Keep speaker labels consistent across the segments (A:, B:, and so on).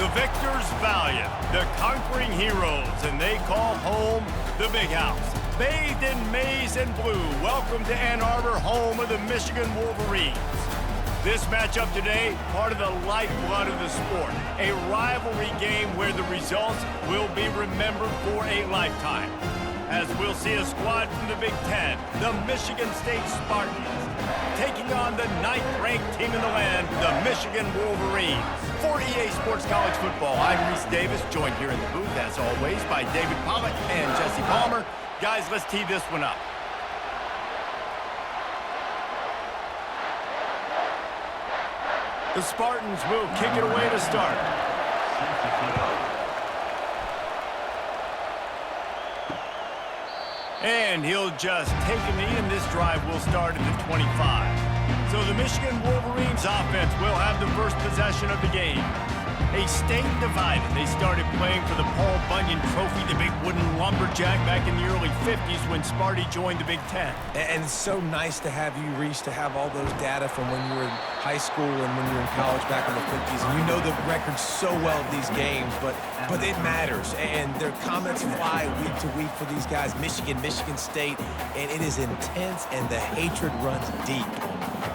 A: The victors valiant, the conquering heroes, and they call home the Big House. Bathed in maize and blue, welcome to Ann Arbor, home of the Michigan Wolverines. This matchup today, part of the lifeblood of the sport. A rivalry game where the results will be remembered for a lifetime. As we'll see a squad from the Big Ten, the Michigan State Spartans, taking on the 9th-ranked team in the land, the Michigan Wolverines. For EA Sports College Football, I'm Reese Davis, joined here in the booth, as always, by David Pollack and Jesse Palmer. Guys, let's tee this one up. The Spartans will kick it away to start. And he'll just take a knee, and this drive will start at the 25. So the Michigan Wolverines offense will have the first possession of the game. A state divided. They started playing for the Paul Bunyan Trophy, the big wooden lumberjack, back in the early 50s when Sparty joined the Big Ten.
B: And it's so nice to have you, Reese, to have all those data from when you were in high school and when you were in college back in the 50s. And you know the records so well of these games, but it matters. And their comments fly week to week for these guys. Michigan, Michigan State, and it is intense, and the hatred runs deep.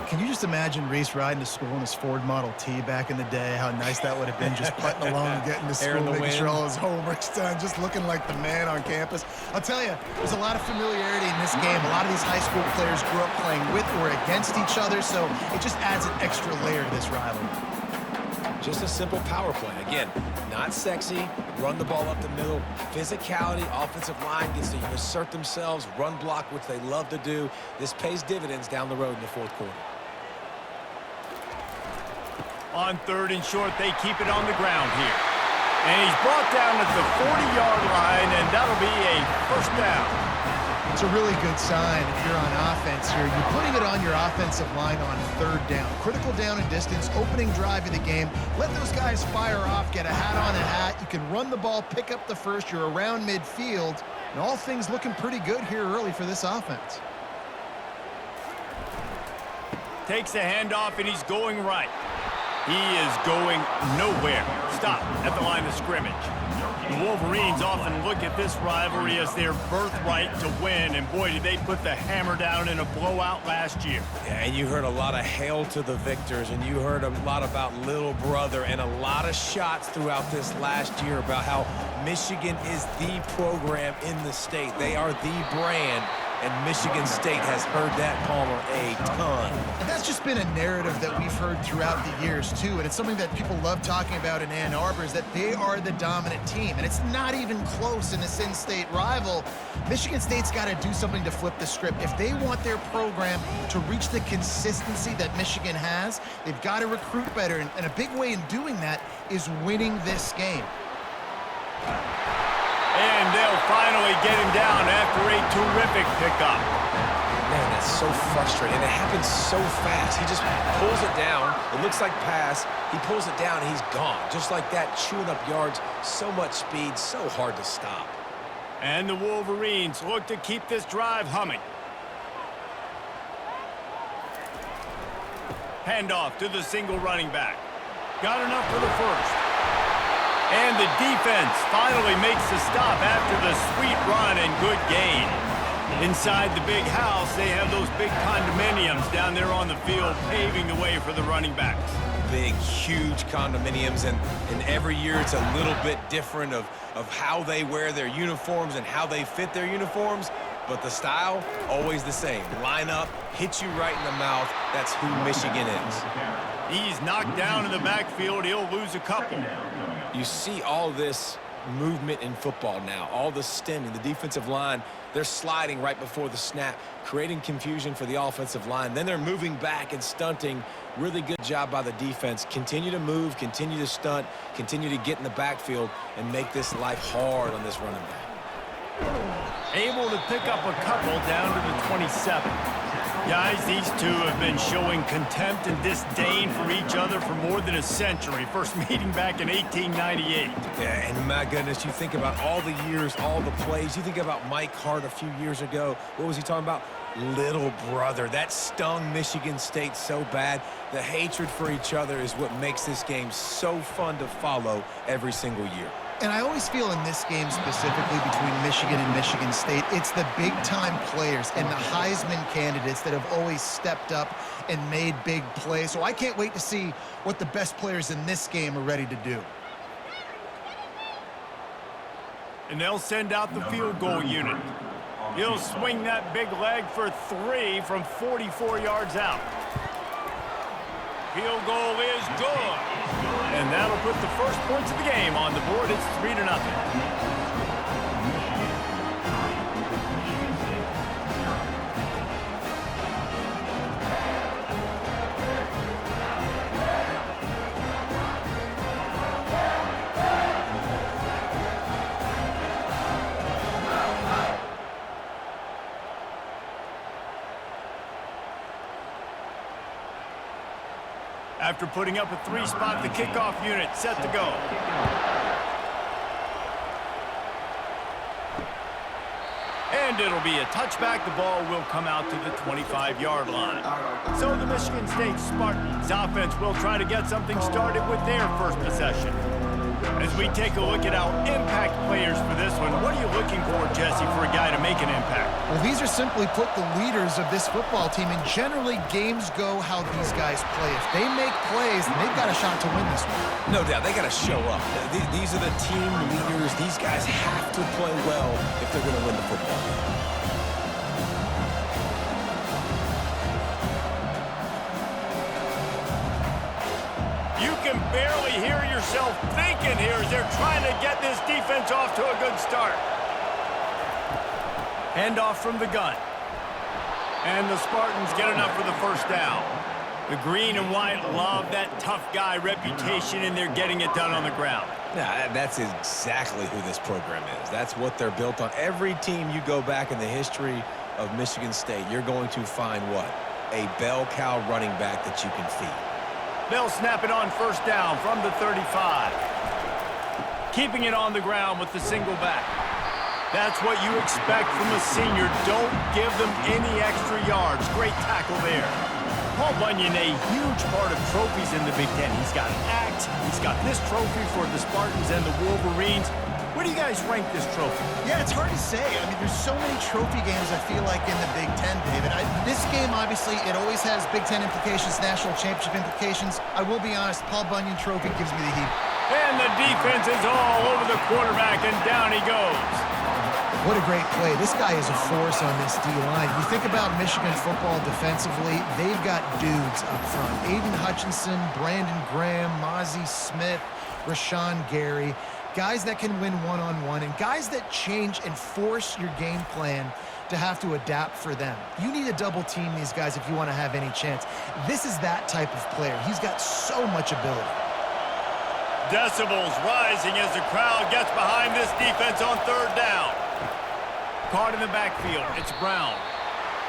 C: Can you just imagine Reese riding to school in his Ford Model T back in the day? How nice that would have been, just putting along and getting to school, making sure all his homework's done, just looking like the man on campus. I'll tell you, there's a lot of familiarity in this game. A lot of these high school players grew up playing with or against each other, so it just adds an extra layer to this rivalry.
B: Just a simple power play. Again, not sexy, run the ball up the middle, physicality, offensive line gets to assert themselves, run block, which they love to do. This pays dividends down the road in the fourth quarter.
A: On 3rd and short, they keep it on the ground here. And he's brought down at the 40-yard line, and that'll be a first down.
C: It's a really good sign if you're on offense here. You're putting it on your offensive line on 3rd down. Critical down and distance, opening drive of the game. Let those guys fire off, get a hat on a hat. You can run the ball, pick up the first. You're around midfield. And all things looking pretty good here early for this offense.
A: Takes a handoff, and he's going right. He is going nowhere. Stop at the line of scrimmage. The Wolverines often look at this rivalry as their birthright to win, and boy, did they put the hammer down in a blowout last year.
B: Yeah, and you heard a lot of hail to the victors, and you heard a lot about little brother, and a lot of shots throughout this last year about how Michigan is the program in the state. They are the brand. And Michigan State has heard that, Palmer, a ton.
C: And that's just been a narrative that we've heard throughout the years, too. And it's something that people love talking about in Ann Arbor, is that they are the dominant team. And it's not even close in this in-state rival. Michigan State's got to do something to flip the script. If they want their program to reach the consistency that Michigan has, they've got to recruit better. And a big way in doing that is winning this game.
A: And they'll finally get him down after a terrific pickup.
B: Man, that's so frustrating. And it happens so fast. He just pulls it down. It looks like pass. He pulls it down, and he's gone. Just like that, chewing up yards. So much speed, so hard to stop.
A: And the Wolverines look to keep this drive humming. Handoff to the single running back. Got enough for the first. And the defense finally makes the stop after the sweet run and good gain. Inside the Big House, they have those big condominiums down there on the field paving the way for the running backs.
B: Big, huge condominiums, and every year it's a little bit different of how they wear their uniforms and how they fit their uniforms, but the style, always the same. Line up, hit you right in the mouth. That's who Michigan is.
A: He's knocked down in the backfield. He'll lose a couple.
B: You see all this movement in football now, all the stemming, the defensive line, they're sliding right before the snap, creating confusion for the offensive line. Then they're moving back and stunting. Really good job by the defense. Continue to move, continue to stunt, continue to get in the backfield, and make this life hard on this running back.
A: Able to pick up a couple down to the 27. Guys, these two have been showing contempt and disdain for each other for more than a century. First meeting back in 1898.
B: Yeah, and my goodness, you think about all the years, all the plays. You think about Mike Hart a few years ago. What was he talking about? Little brother. That stung Michigan State so bad. The hatred for each other is what makes this game so fun to follow every single year.
C: And I always feel in this game specifically between Michigan and Michigan State, it's the big-time players and the Heisman candidates that have always stepped up and made big plays. So I can't wait to see what the best players in this game are ready to do.
A: And they'll send out the field goal unit. He'll swing that big leg for 3 from 44 yards out. Field goal is good. And that'll put the first points of the game on the board. It's 3-0. After putting up a 3-spot, the kickoff unit set to go. And it'll be a touchback. The ball will come out to the 25-yard line. So the Michigan State Spartans offense will try to get something started with their first possession. As we take a look at our impact players for this one, what are you looking for, Jesse, for a guy to make an impact?
C: Well, these are simply put the leaders of this football team, and generally games go how these guys play. If they make plays, then they've got a shot to win this one.
B: No doubt, they got to show up. These are the team leaders. These guys have to play well if they're going to win the football game.
A: You can barely hear yourself thinking here as they're trying to get this defense off to a good start. Handoff from the gun. And the Spartans get enough for the first down. The green and white love that tough guy reputation, and they're getting it done on the ground.
B: Yeah, that's exactly who this program is. That's what they're built on. Every team you go back in the history of Michigan State, you're going to find what? A bell cow running back that you can feed.
A: They'll snap it on first down from the 35. Keeping it on the ground with the single back. That's what you expect from a senior. Don't give them any extra yards. Great tackle there. Paul Bunyan, a huge part of trophies in the Big Ten. He's got an axe. He's got this trophy for the Spartans and the Wolverines. Where do you guys rank this trophy?
C: Yeah, it's hard to say. I mean, there's so many trophy games, I feel like, in the Big Ten, David. This game, obviously, it always has Big Ten implications, national championship implications. I will be honest, Paul Bunyan trophy gives me the heat.
A: And the defense is all over the quarterback, and down he goes.
C: What a great play. This guy is a force on this D-line. You think about Michigan football defensively, they've got dudes up front. Aiden Hutchinson, Brandon Graham, Mozzie Smith, Rashawn Gary. Guys that can win one-on-one and guys that change and force your game plan to have to adapt for them. You need to double team these guys if you want to have any chance. This is that type of player. He's got so much ability.
A: Decibels rising as the crowd gets behind this defense on third down. Caught in the backfield, it's Brown.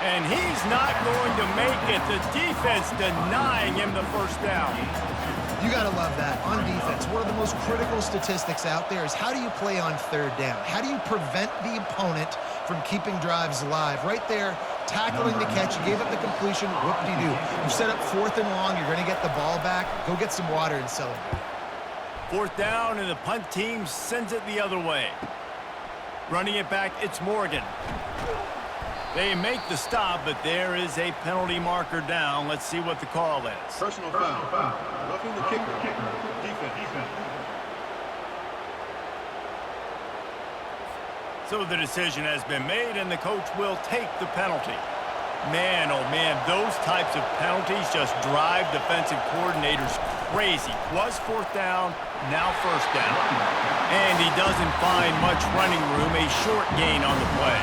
A: And he's not going to make it. The defense denying him the first down.
C: You got to love that. On defense, one of the most critical statistics out there is how do you play on third down? How do you prevent the opponent from keeping drives alive? Right there, tackling the catch. You gave up the completion. Whoop-de-doo. You set up fourth and long. You're going to get the ball back. Go get some water and celebrate.
A: Fourth down, and the punt team sends it the other way. Running it back, it's Morgan. They make the stop, but there is a penalty marker down. Let's see what the call is.
D: Personal foul. Roughing the kicker. Defense.
A: So the decision has been made, and the coach will take the penalty. Man, oh man, those types of penalties just drive defensive coordinators crazy. Was fourth down, now first down. And he doesn't find much running room, a short gain on the play.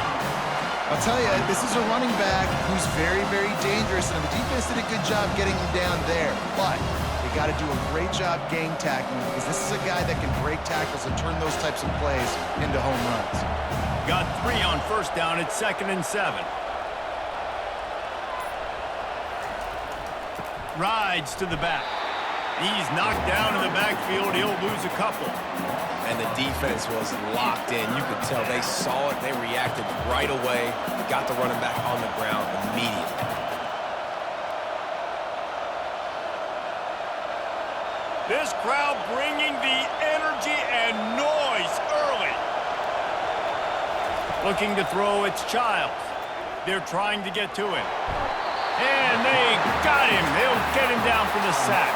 C: I'll tell you, this is a running back who's very, very dangerous, and the defense did a good job getting him down there. But they got to do a great job gang tackling, because this is a guy that can break tackles and turn those types of plays into home runs.
A: Got 3 on first down. It's 2nd and 7. Rides to the back. He's knocked down in the backfield. He'll lose a couple.
B: And the defense was locked in. You could tell they saw it. They reacted right away. Got the running back on the ground immediately.
A: This crowd bringing the energy and noise early. Looking to throw, it's Childs. They're trying to get to him. And they got him. They'll get him down for the sack.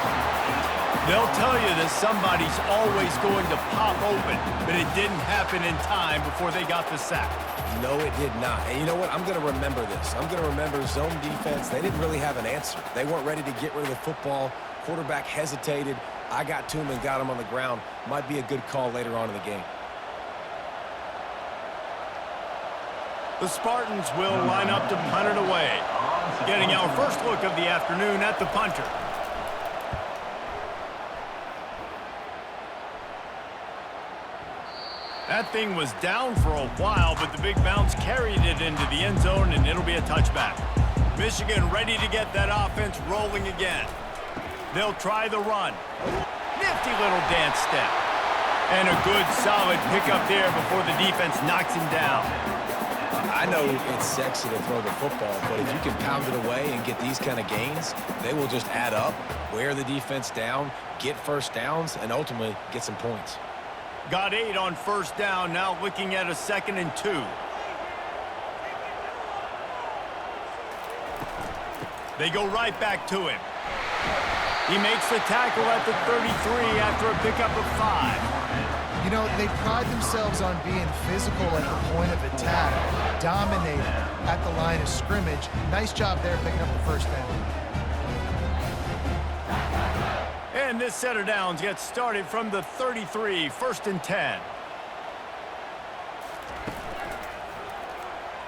A: They'll tell you that somebody's always going to pop open, but it didn't happen in time before they got the sack.
B: No, it did not. And you know what? I'm going to remember this. I'm going to remember zone defense. They didn't really have an answer. They weren't ready to get rid of the football. Quarterback hesitated. I got to him and got him on the ground. Might be a good call later on in the game.
A: The Spartans will line up to punt it away. Getting our first look of the afternoon at the punter. That thing was down for a while, but the big bounce carried it into the end zone, and it'll be a touchback. Michigan ready to get that offense rolling again. They'll try the run. Nifty little dance step. And a good, solid pickup there before the defense knocks him down.
B: I know it's sexy to throw the football, but if you can pound it away and get these kind of gains, they will just add up, wear the defense down, get first downs, and ultimately get some points.
A: Got 8 on first down, now looking at a 2nd and 2. They go right back to him. He makes the tackle at the 33 after a pickup of 5.
C: You know, they pride themselves on being physical at the point of attack, dominating at the line of scrimmage. Nice job there picking up the first down.
A: And this set of downs gets started from the 33, 1st and 10.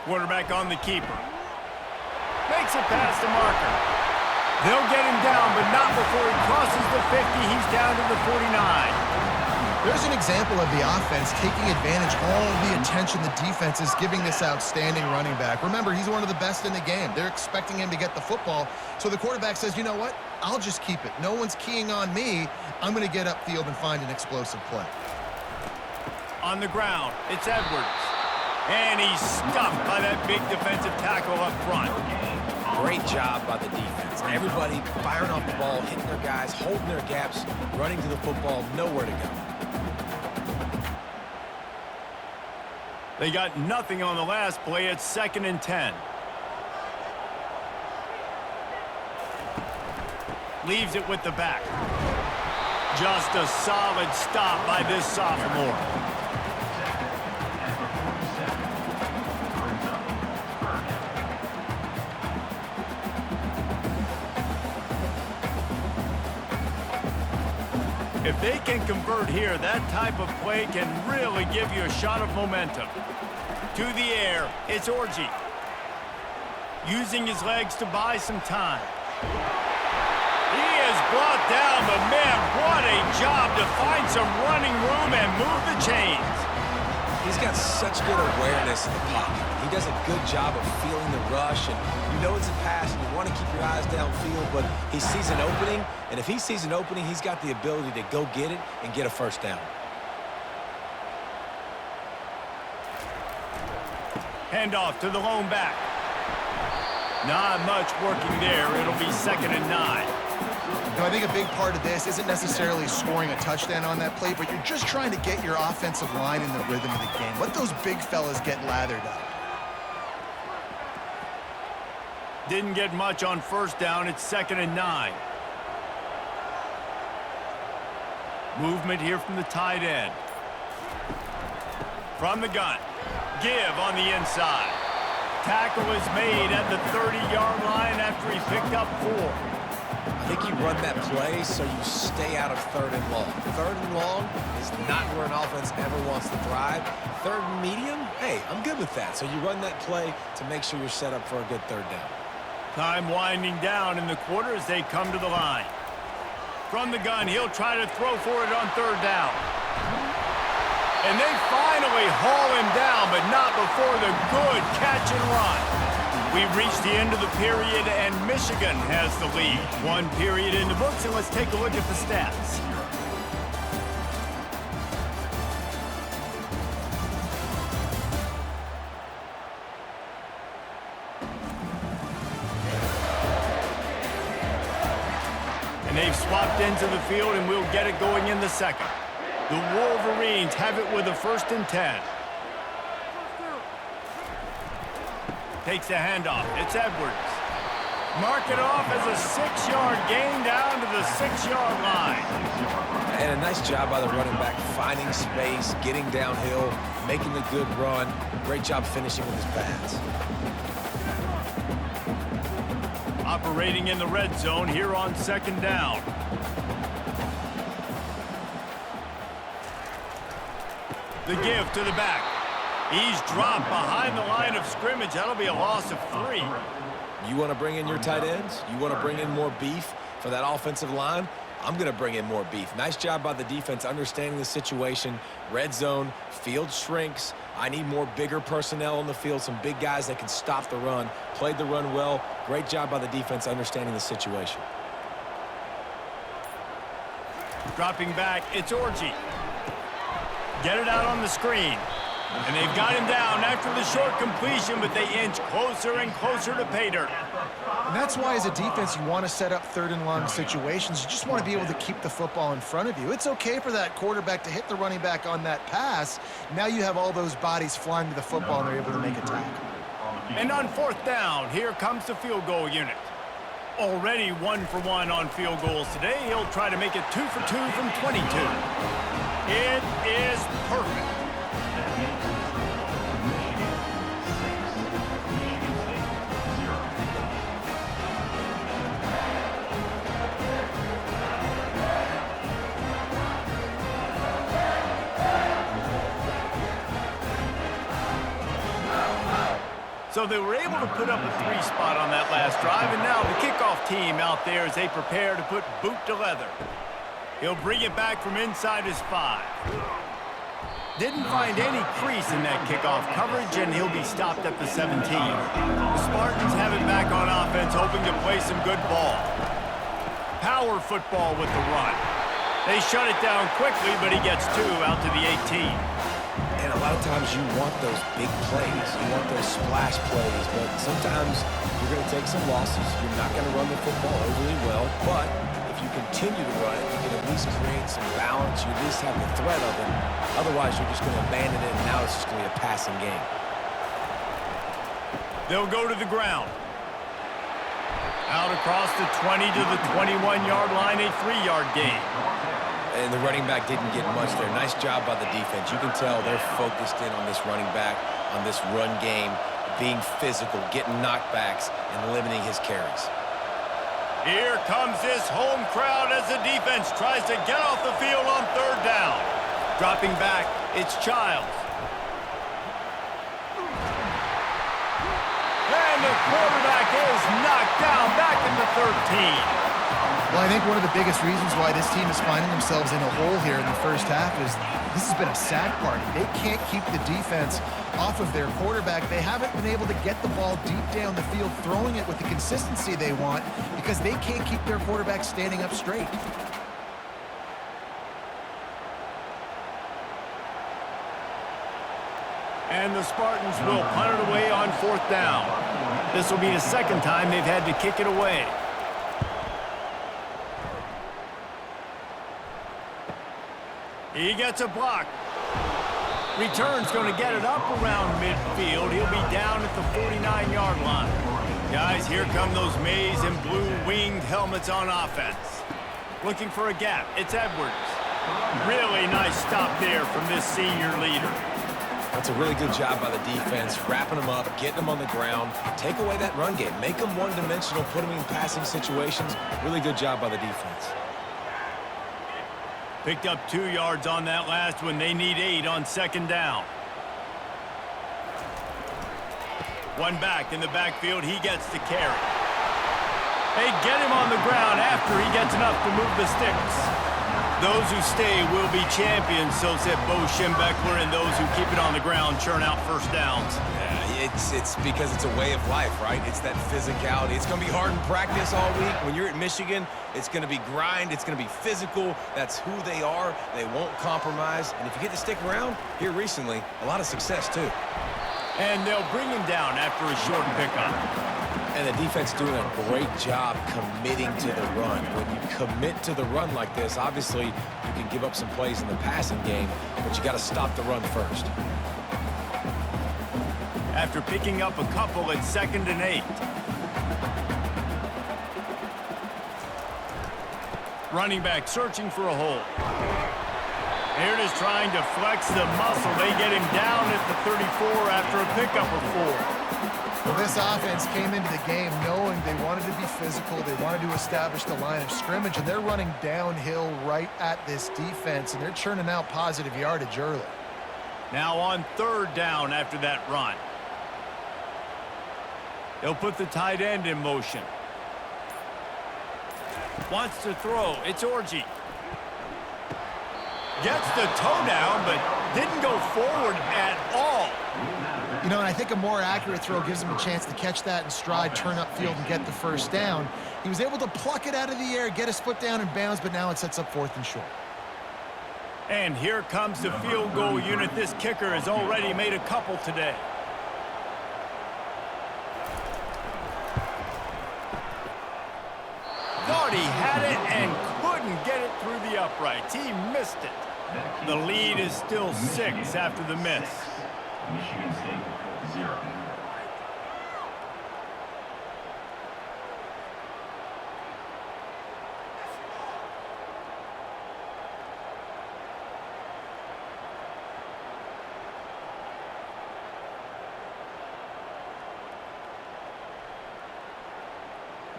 A: Quarterback on the keeper. Makes it past the marker. They'll get him down, but not before he crosses the 50. He's down to the 49.
C: There's an example of the offense taking advantage of all the attention the defense is giving this outstanding running back. Remember, he's one of the best in the game. They're expecting him to get the football. So the quarterback says, you know what? I'll just keep it. No one's keying on me. I'm going to get upfield and find an explosive play.
A: On the ground, it's Edwards. And he's stuffed by that big defensive tackle up front.
B: Great job by the defense. Everybody firing off the ball, hitting their guys, holding their gaps, running to the football, nowhere to go.
A: They got nothing on the last play. It's 2nd and 10. Leaves it with the back. Just a solid stop by this sophomore. If they can convert here, that type of play can really give you a shot of momentum. To the air, it's Orji. Using his legs to buy some time. He is brought down, but man, what a job to find some running room and move the chains.
B: He's got such good awareness in the pocket. He does a good job of feeling the rush, and you know it's a pass, and you want to keep your eyes downfield, but he sees an opening, and if he sees an opening, he's got the ability to go get it and get a first down.
A: Handoff to the lone back. Not much working there. It'll be 2nd and 9.
C: I think a big part of this isn't necessarily scoring a touchdown on that play, but you're just trying to get your offensive line in the rhythm of the game. Let those big fellas get lathered up.
A: Didn't get much on first down. It's 2nd and 9. Movement here from the tight end. From the gun. Give on the inside. Tackle is made at the 30-yard line after he picked up 4.
B: I think you run that play so you stay out of 3rd and long. 3rd and long is not where an offense ever wants to thrive. 3rd and medium, hey, I'm good with that. So you run that play to make sure you're set up for a good 3rd down.
A: Time winding down in the quarter as they come to the line. From the gun, he'll try to throw for it on 3rd down. And they finally haul him down, but not before the good catch and run. We've reached the end of the period, and Michigan has the lead. One period in the books, and let's take a look at the stats. And they've swapped into the field, and we'll get it going in the second. The Wolverines have it with a 1st and 10. Takes the handoff. It's Edwards. Mark it off as a 6-yard gain down to the 6-yard line.
B: And a nice job by the running back, finding space, getting downhill, making the good run. Great job finishing with his pass.
A: Operating in the red zone here on 2nd down. The give to the back. He's dropped behind the line of scrimmage. That'll be a loss of 3.
B: You want to bring in your tight ends? You want to bring in more beef for that offensive line? I'm going to bring in more beef. Nice job by the defense understanding the situation. Red zone, field shrinks. I need more bigger personnel on the field, some big guys that can stop the run. Played the run well. Great job by the defense understanding the situation.
A: Dropping back, it's Orji. Get it out on the screen. And they've got him down after the short completion, but they inch closer and closer to pay dirt.
C: And that's why, as a defense, you want to set up 3rd and long situations. You just want to be able to keep the football in front of you. It's okay for that quarterback to hit the running back on that pass. Now you have all those bodies flying to the football, and they're able to make a tackle.
A: And on 4th down, here comes the field goal unit. Already 1 for 1 on field goals today. He'll try to make it 2 for 2 from 22. It is perfect. So they were able to put up a 3 spot on that last drive, and now the kickoff team out there as they prepare to put boot to leather. He'll bring it back from inside his 5. Didn't find any crease in that kickoff coverage, and he'll be stopped at the 17. The Spartans have it back on offense, hoping to play some good ball. Power football with the run. They shut it down quickly, but he gets 2 out to the 18.
B: And a lot of times you want those big plays. You want those splash plays. But sometimes you're going to take some losses. You're not going to run the football overly well. But if you continue to run it, you can at least create some balance. You at least have the threat of it. Otherwise, you're just going to abandon it, and now it's just going to be a passing game.
A: They'll go to the ground. Out across the 20 to the 21-yard line, a 3-yard gain.
B: And the running back didn't get much there. Nice job by the defense. You can tell they're focused in on this running back, on this run game, being physical, getting knockbacks, and limiting his carries.
A: Here comes this home crowd as the defense tries to get off the field on 3rd down. Dropping back, it's Childs. And the quarterback is knocked down back in the 13.
C: Well, I think one of the biggest reasons why this team is finding themselves in a hole here in the first half is this has been a sack party. They can't keep the defense off of their quarterback. They haven't been able to get the ball deep down the field, throwing it with the consistency they want because they can't keep their quarterback standing up straight.
A: And the Spartans will punt it away on 4th down. This will be the 2nd time they've had to kick it away. He gets a block. Return's going to get it up around midfield. He'll be down at the 49-yard line. Guys, here come those maize and blue winged helmets on offense. Looking for a gap. It's Edwards. Really nice stop there from this senior leader.
B: That's a really good job by the defense, wrapping them up, getting them on the ground, take away that run game, make them one-dimensional, put them in passing situations. Really good job by the defense.
A: Picked up 2 yards on that last one. They need 8 on 2nd down. One back in the backfield. He gets the carry. They get him on the ground after he gets enough to move the sticks. Those who stay will be champions, so said Bo Schembechler, and those who keep it on the ground churn out first downs.
B: Yeah, it's because it's a way of life, right? It's that physicality. It's going to be hard in practice all week. When you're at Michigan, it's going to be grind. It's going to be physical. That's who they are. They won't compromise. And if you get to stick around, here recently, a lot of success too.
A: And they'll bring him down after a short pickup.
B: And the defense doing a great job committing to the run. When you commit to the run like this, obviously you can give up some plays in the passing game, but you got to stop the run first.
A: After picking up a couple, it's 2nd and 8. Running back searching for a hole. Here it is trying to flex the muscle. They get him down at the 34 after a pickup of 4.
C: Well, this offense came into the game knowing they wanted to be physical. They wanted to establish the line of scrimmage, and they're running downhill right at this defense, and they're churning out positive yardage early.
A: Now on 3rd down after that run. They'll put the tight end in motion. Wants to throw. It's Orji. Gets the toe down, but didn't go forward at all.
C: You know, and I think a more accurate throw gives him a chance to catch that in stride, turn upfield, and get the first down. He was able to pluck it out of the air, get his foot down and bounds, but now it sets up 4th and short.
A: And here comes the field goal unit. This kicker has already made a couple today. Thought he had it and couldn't get it through the uprights. He missed it. The lead is still 6 after the miss.
E: Michigan State 0.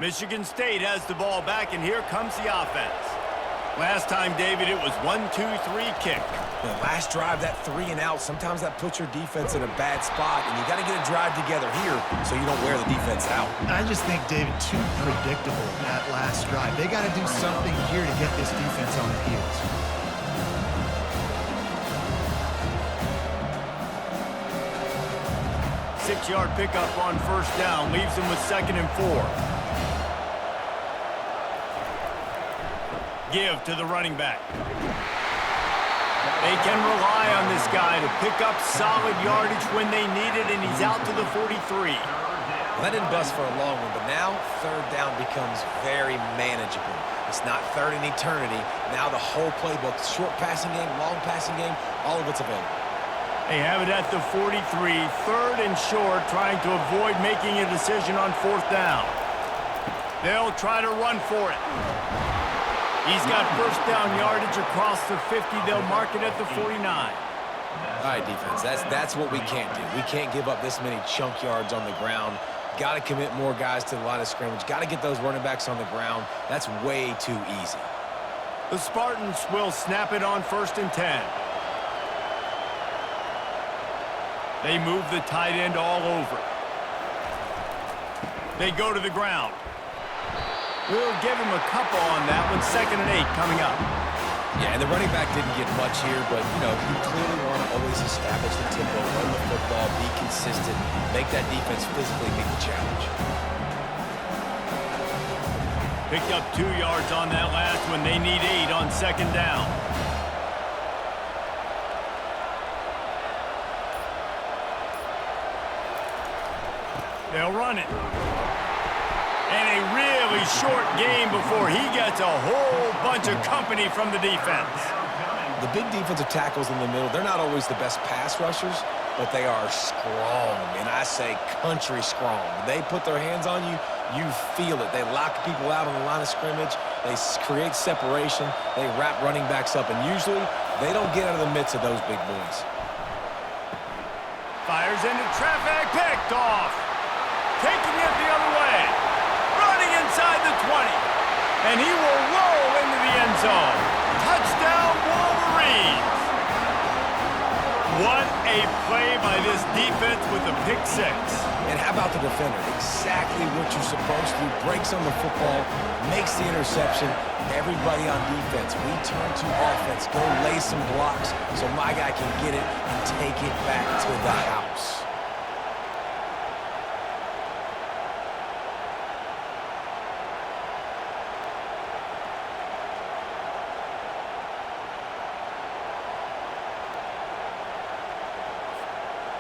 A: Michigan State has the ball back, and here comes the offense. Last time, David, it was 1-2-3 kick.
B: The last drive, that 3 and out, sometimes that puts your defense in a bad spot, and you got to get a drive together here so you don't wear the defense out.
C: I just think, David, too predictable that last drive. They got to do something here to get this defense on their heels.
A: Six-yard pickup on 1st down, leaves them with 2nd and 4. Give to the running back. They can rely on this guy to pick up solid yardage when they need it, and he's out to the 43.
B: Well, that didn't bust for a long one, but now 3rd down becomes very manageable. It's not 3rd in eternity. Now the whole playbook, short passing game, long passing game, all of it's available.
A: They have it at the 43, 3rd and short, trying to avoid making a decision on 4th down. They'll try to run for it. He's got 1st down yardage across the 50. They'll mark it at the 49.
B: All right, defense, that's what we can't do. We can't give up this many chunk yards on the ground. Got to commit more guys to the line of scrimmage. Got to get those running backs on the ground. That's way too easy.
A: The Spartans will snap it on 1st and 10. They move the tight end all over. They go to the ground. We'll give him a couple on that one. 2nd and 8 coming up.
B: Yeah, and the running back didn't get much here, but, you know, you clearly want to always establish the tempo, run the football, be consistent, make that defense physically meet the challenge.
A: Picked up 2 yards on that last one. They need 8 on 2nd down. They'll run it. And a really short game before he gets a whole bunch of company from the defense.
B: The big defensive tackles in the middle, they're not always the best pass rushers, but they are strong, and I say country strong. They put their hands on you, you feel it. They lock people out on the line of scrimmage. They create separation. They wrap running backs up, and usually they don't get out of the midst of those big boys.
A: Fires into traffic, picked off. Taking it the other way. Running inside the 20. And he will roll into the end zone. Touchdown, Wolverines. What a play by this defense with a pick 6.
B: And how about the defender? Exactly what you're supposed to. Breaks on the football, makes the interception. Everybody on defense, we turn to offense. Go lay some blocks so my guy can get it and take it back to the house.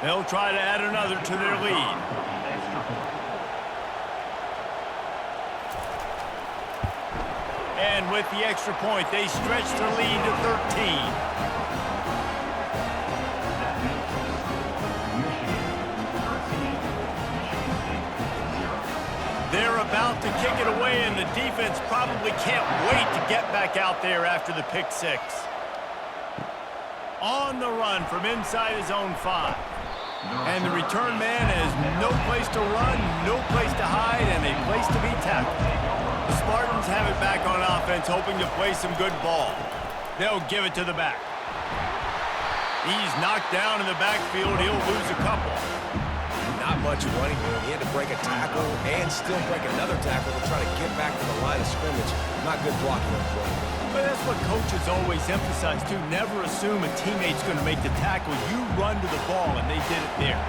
A: They'll try to add another to their lead. And with the extra point, they stretch their lead to 13. They're about to kick it away, and the defense probably can't wait to get back out there after the pick six. On the run from inside his own 5. And the return man has no place to run, no place to hide, and a place to be tackled. The Spartans have it back on offense, hoping to play some good ball. They'll give it to the back. He's knocked down in the backfield. He'll lose a couple.
B: Not much running room. He had to break a tackle and still break another tackle to try to get back to the line of scrimmage. Not good blocking on the play.
A: But that's what coaches always emphasize, too. Never assume a teammate's going to make the tackle. You run to the ball, and they did it there.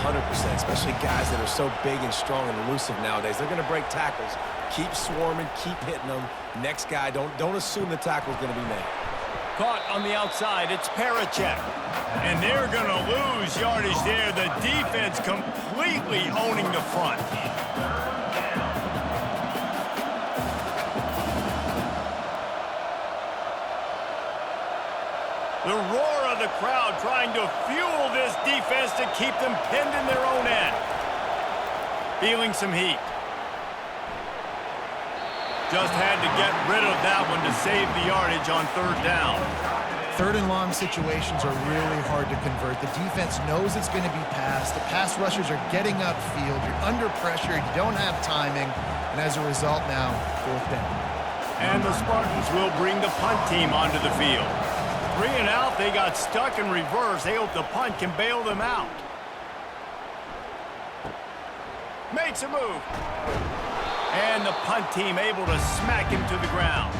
B: 100%, especially guys that are so big and strong and elusive nowadays. They're going to break tackles. Keep swarming, keep hitting them. Next guy, don't assume the tackle's going to be made.
A: Caught on the outside, it's Parachek. And they're going to lose yardage there. The defense completely owning the front. The roar of the crowd trying to fuel this defense to keep them pinned in their own end. Feeling some heat. Just had to get rid of that one to save the yardage on 3rd down.
C: 3rd and long situations are really hard to convert. The defense knows it's going to be passed. The pass rushers are getting upfield. You're under pressure. You don't have timing. And as a result now, 4th down.
A: And the Spartans will bring the punt team onto the field. 3 and out, they got stuck in reverse. They hope the punt can bail them out. Makes a move. And the punt team able to smack him to the ground.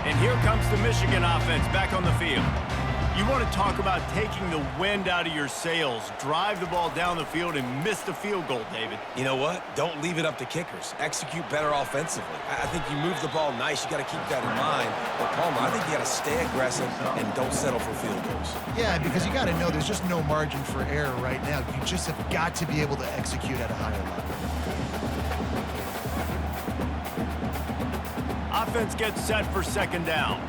A: And here comes the Michigan offense back on the field. You want to talk about taking the wind out of your sails. Drive the ball down the field and miss the field goal, David.
B: You know what? Don't leave it up to kickers. Execute better offensively. I think you move the ball nice. You got to keep that in mind. But, Palmer, I think you got to stay aggressive and don't settle for field goals.
C: Yeah, because you got to know there's just no margin for error right now. You just have got to be able to execute at a higher level.
A: Offense gets set for 2nd down.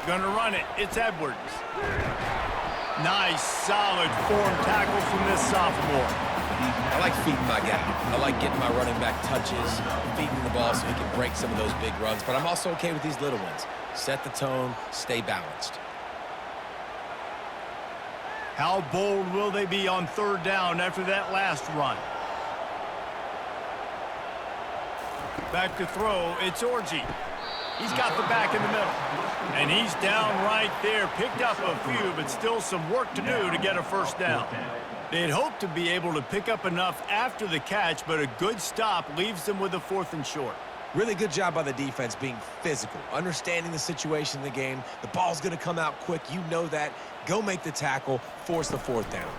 A: Gonna run it. It's Edwards. Nice, solid form tackle from this sophomore.
B: I like feeding my guy. I like getting my running back touches, feeding the ball so he can break some of those big runs. But I'm also okay with these little ones. Set the tone, stay balanced.
A: How bold will they be on 3rd down after that last run? Back to throw, it's Orji. He's got the back in the middle. And he's down right there. Picked up a few, but still some work to do to get a 1st down. They'd hoped to be able to pick up enough after the catch, but a good stop leaves them with a 4th and short.
B: Really good job by the defense being physical, understanding the situation in the game. The ball's going to come out quick. You know that. Go make the tackle, force the 4th down.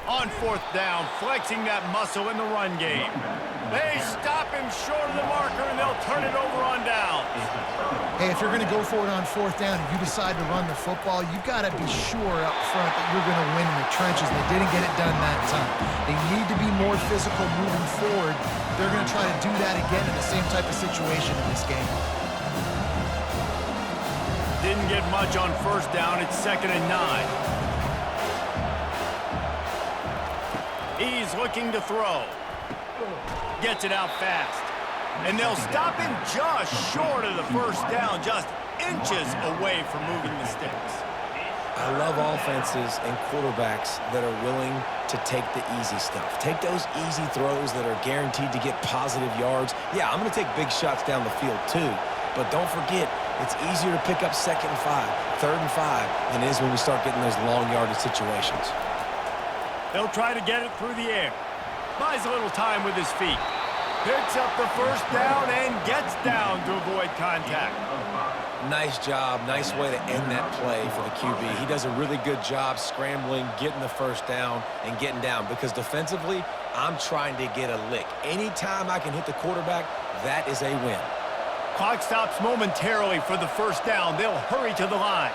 A: On 4th down, flexing that muscle in the run game. They stop him short of the marker, and they'll turn it over on downs.
C: Hey, if you're going to go for it on 4th down and you decide to run the football, you've got to be sure up front that you're going to win in the trenches. They didn't get it done that time. They need to be more physical moving forward. They're going to try to do that again in the same type of situation in this game.
A: Didn't get much on 1st down. It's 2nd and 9. He's looking to throw. Gets it out fast. And they'll stop him just short of the 1st down, just inches away from moving the sticks.
B: I love offenses and quarterbacks that are willing to take the easy stuff. Take those easy throws that are guaranteed to get positive yards. Yeah, I'm going to take big shots down the field too, but don't forget, It's easier to pick up 2nd and 5, 3rd and 5 than it is when we start getting those long yardage situations.
A: They'll try to get it through the air. Buys a little time with his feet. Picks up the first down and gets down to avoid contact.
B: Nice job. Nice way to end that play for the QB. He does a really good job scrambling, getting the first down, and getting down. Because defensively, I'm trying to get a lick. Anytime I can hit the quarterback, that is a win.
A: Clock stops momentarily for the first down. They'll hurry to the line.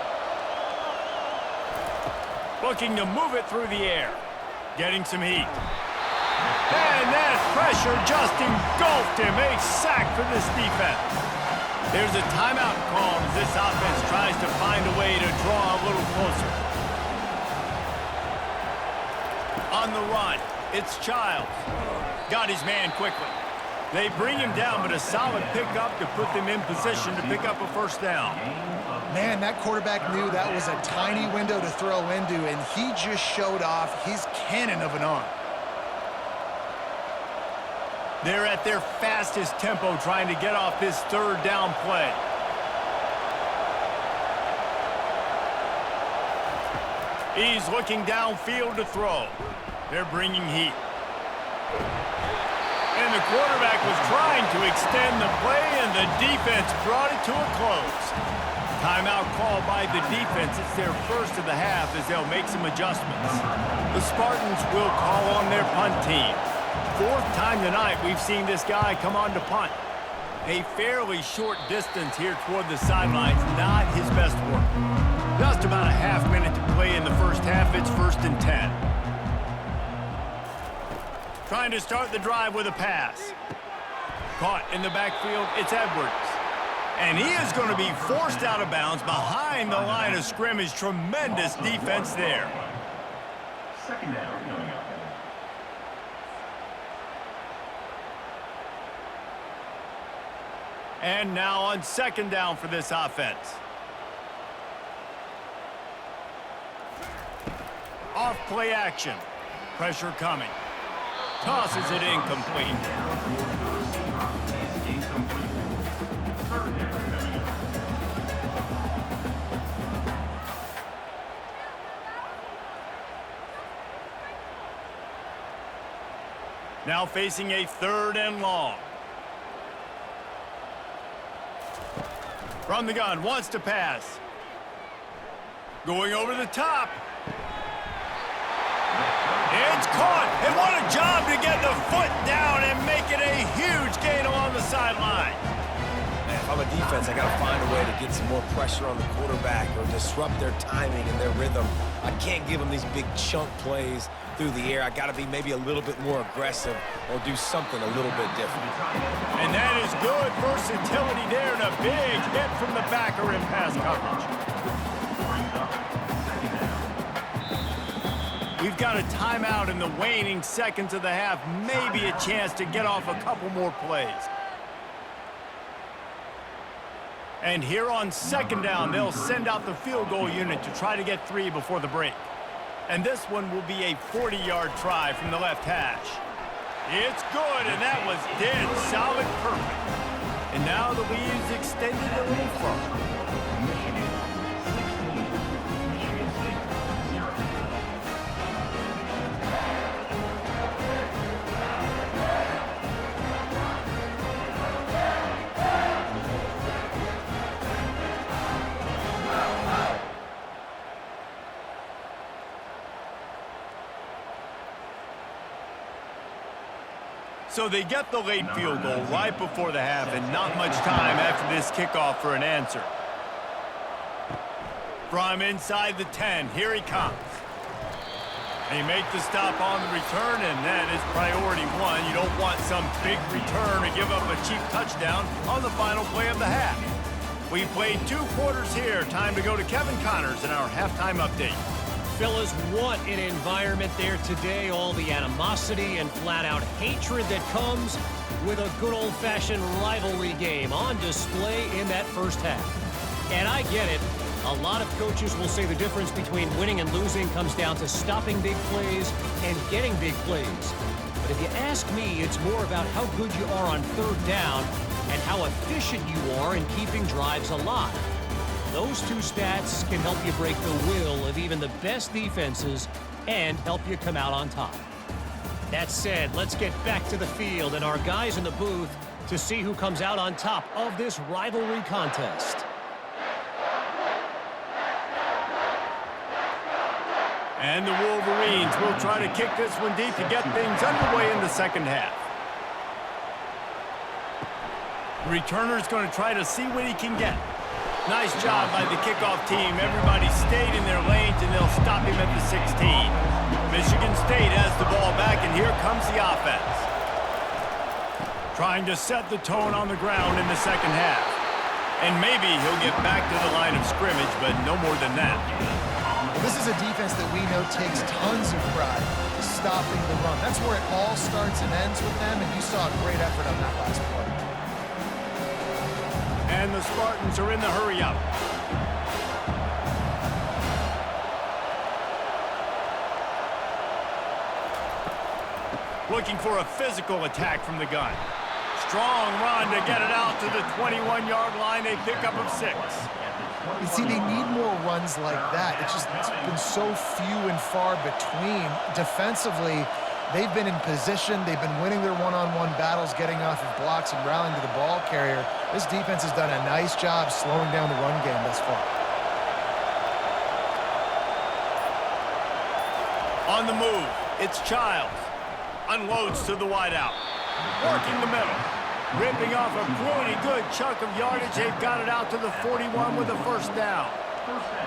A: Looking to move it through the air. Getting some heat. And that pressure just engulfed him. A sack for this defense. There's a timeout call as this offense tries to find a way to draw a little closer. On the run, it's Childs. Got his man quickly. They bring him down, but a solid pickup to put them in position to pick up a first down.
C: Man, that quarterback knew that was a tiny window to throw into, and he just showed off his cannon of an arm.
A: They're at their fastest tempo trying to get off this third down play. He's looking downfield to throw. They're bringing heat. And the quarterback was trying to extend the play, and the defense brought it to a close. Timeout called by the defense. It's their first of the half as they'll make some adjustments. The Spartans will call on their punt team. 4th time tonight we've seen this guy come on to punt. A fairly short distance here toward the sidelines, not his best work. Just about a half minute to play in the first half. It's 1st and 10. Trying to start the drive with a pass. Caught in the backfield, it's Edwards. And he is going to be forced out of bounds behind the line of scrimmage. Tremendous defense there.
E: 2nd down coming up.
A: And now on 2nd down for this offense. Off play action. Pressure coming. Tosses it incomplete. Now facing a 3rd and long. From the gun, wants to pass. Going over the top. It's caught, and what a job to get the foot down and make it a huge gain along the sideline.
B: Man, if I'm a defense, I got to find a way to get some more pressure on the quarterback or disrupt their timing and their rhythm. I can't give them these big chunk plays through the air. I got to be maybe a little bit more aggressive or do something a little bit different.
A: And that is good versatility there and a big hit from the backer in pass coverage. We've got a timeout in the waning seconds of the half. Maybe a chance to get off a couple more plays. And here on 2nd down, they'll send out the field goal unit to try to get 3 before the break. And this one will be a 40-yard try from the left hash. It's good, and that was dead solid perfect. And now the lead's extended a little further.
E: Michigan 16, Michigan State 0.
A: So they get the late field goal right before the half and not much time after this kickoff for an answer. From inside the 10, here he comes. They make the stop on the return, and that is priority 1. You don't want some big return to give up a cheap touchdown on the final play of the half. We've played 2 quarters here. Time to go to Kevin Connors in our halftime update.
F: Fellas, what an environment there today. All the animosity and flat-out hatred that comes with a good old-fashioned rivalry game on display in that first half. And I get it. A lot of coaches will say the difference between winning and losing comes down to stopping big plays and getting big plays. But if you ask me, it's more about how good you are on third down and how efficient you are in keeping drives alive. Those two stats can help you break the will of even the best defenses and help you come out on top. That said, let's get back to the field and our guys in the booth to see who comes out on top of this rivalry contest.
A: And the Wolverines will try to kick this one deep to get things underway in the second half. The returner's going to try to see what he can get. Nice job by the kickoff team. Everybody stayed in their lanes, and they'll stop him at the 16. Michigan State has the ball back, and here comes the offense. Trying to set the tone on the ground in the second half. And maybe he'll get back to the line of scrimmage, but no more than that.
C: This is a defense that we know takes tons of pride stopping the run. That's where it all starts and ends with them, and you saw a great effort on that last play.
A: And the Spartans are in the hurry-up. Looking for a physical attack from the gun. Strong run to get it out to the 21-yard line. A pickup of 6.
C: You see, they need more runs like that. It's been so few and far between. Defensively, they've been in position. They've been winning their one-on-one battles, getting off of blocks and rallying to the ball carrier. This defense has done a nice job slowing down the run game thus far.
A: On the move, it's Childs. Unloads to the wideout. Working the middle. Ripping off a pretty good chunk of yardage. They've got it out to the 41 with a first down.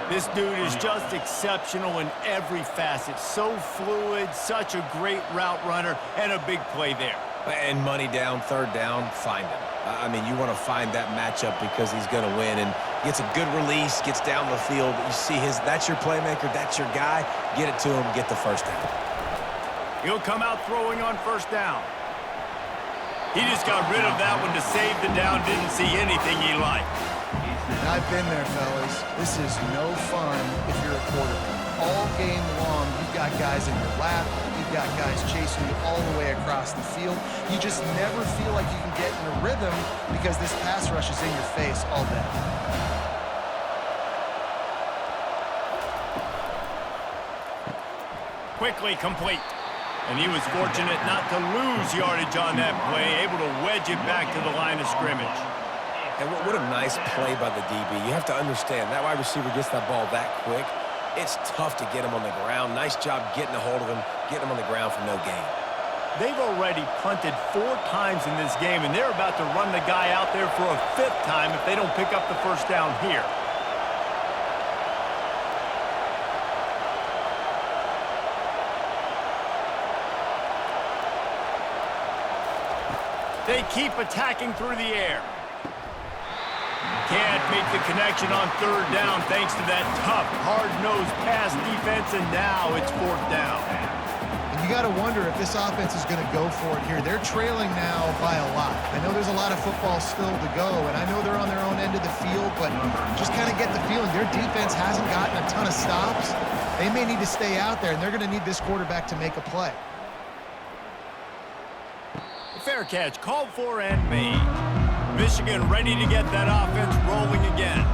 A: This dude is just exceptional in every facet. So fluid, such a great route runner, and a big play there.
B: And money down, third down, find him. I mean, you want to find that matchup because he's going to win. And gets a good release, gets down the field. You see that's your playmaker, that's your guy. Get it to him, get the first down.
A: He'll come out throwing on first down. He just got rid of that one to save the down. Didn't see anything he liked.
C: I've been there, fellas. This is no fun if you're a quarterback. All game long, you've got guys in your lap. You've got guys chasing you all the way across the field. You just never feel like you can get in a rhythm because this pass rush is in your face all day.
A: Quickly complete. And he was fortunate not to lose yardage on that play, able to wedge it back to the line of scrimmage.
B: And what a nice play by the DB. You have to understand, that wide receiver gets that ball that quick. It's tough to get him on the ground. Nice job getting a hold of him, getting him on the ground for no gain.
A: They've already punted 4 times in this game, and they're about to run the guy out there for a 5th time if they don't pick up the first down here. They keep attacking through the air. Can't make the connection on third down thanks to that tough, hard-nosed pass defense, and now it's 4th down.
C: And you got to wonder if this offense is going to go for it here. They're trailing now by a lot. I know there's a lot of football still to go, and I know they're on their own end of the field, but just kind of get the feeling their defense hasn't gotten a ton of stops. They may need to stay out there, and they're going to need this quarterback to make a play.
A: Fair catch called for and made. Michigan ready to get that offense rolling again.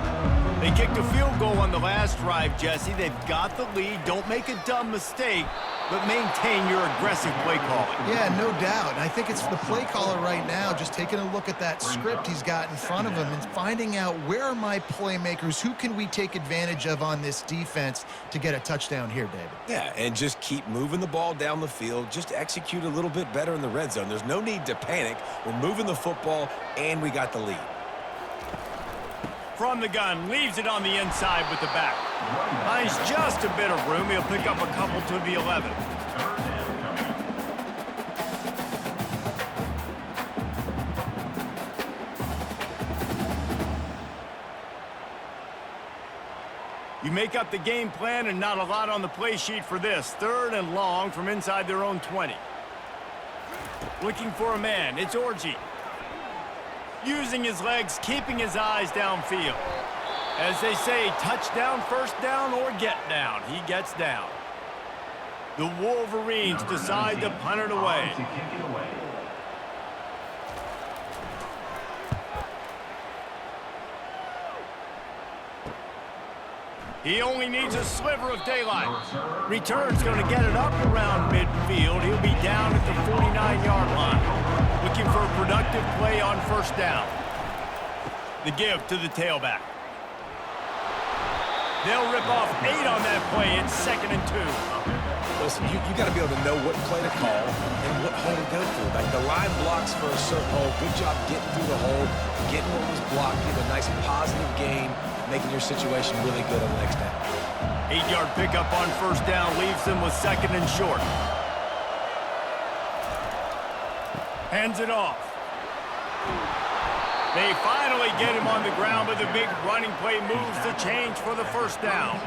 A: They kicked a field goal on the last drive, Jesse. They've got the lead. Don't make a dumb mistake, but maintain your aggressive play calling.
C: Yeah, no doubt. And I think it's the play caller right now just taking a look at that script he's got in front of him and finding out where are my playmakers, who can we take advantage of on this defense to get a touchdown here, David.
B: Yeah, and just keep moving the ball down the field. Just execute a little bit better in the red zone. There's no need to panic. We're moving the football, and we got the lead.
A: From the gun, leaves it on the inside with the back. Finds just a bit of room. He'll pick up a couple to the 11. You make up the game plan and not a lot on the play sheet for this. 3rd and long from inside their own 20. Looking for a man. It's Orji. Using his legs, keeping his eyes downfield. As they say, touchdown, first down, or get down. He gets down. The Wolverines decide to punt it away.
E: To kick it away.
A: He only needs a sliver of daylight. Return's going to get it up around midfield. He'll be down at the 49-yard line. Looking for a productive play on first down. The give to the tailback. They'll rip off 8 on that play. It's 2nd and 2.
B: Listen, you got to be able to know what play to call and what hole to go through. Like the line blocks for a certain hole. Good job getting through the hole, getting what was blocked, getting a nice positive gain, making your situation really good on the next down.
A: 8-yard pickup on first down leaves them with 2nd and short. Hands it off. They finally get him on the ground, but the big running play moves the change for the first down.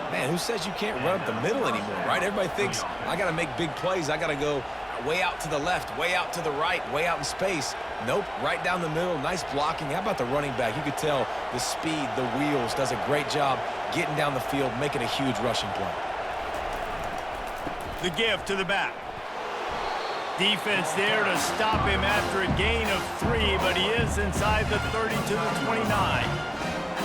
B: Man, who says you can't run up the middle anymore, right? Everybody thinks, I got to make big plays. I got to go way out to the left, way out to the right, way out in space. Nope, right down the middle, nice blocking. How about the running back? You could tell the speed, the wheels, does a great job getting down the field, making a huge rushing play.
A: The give to the back. Defense there to stop him after a gain of 3, but he is inside the 30 to the 29.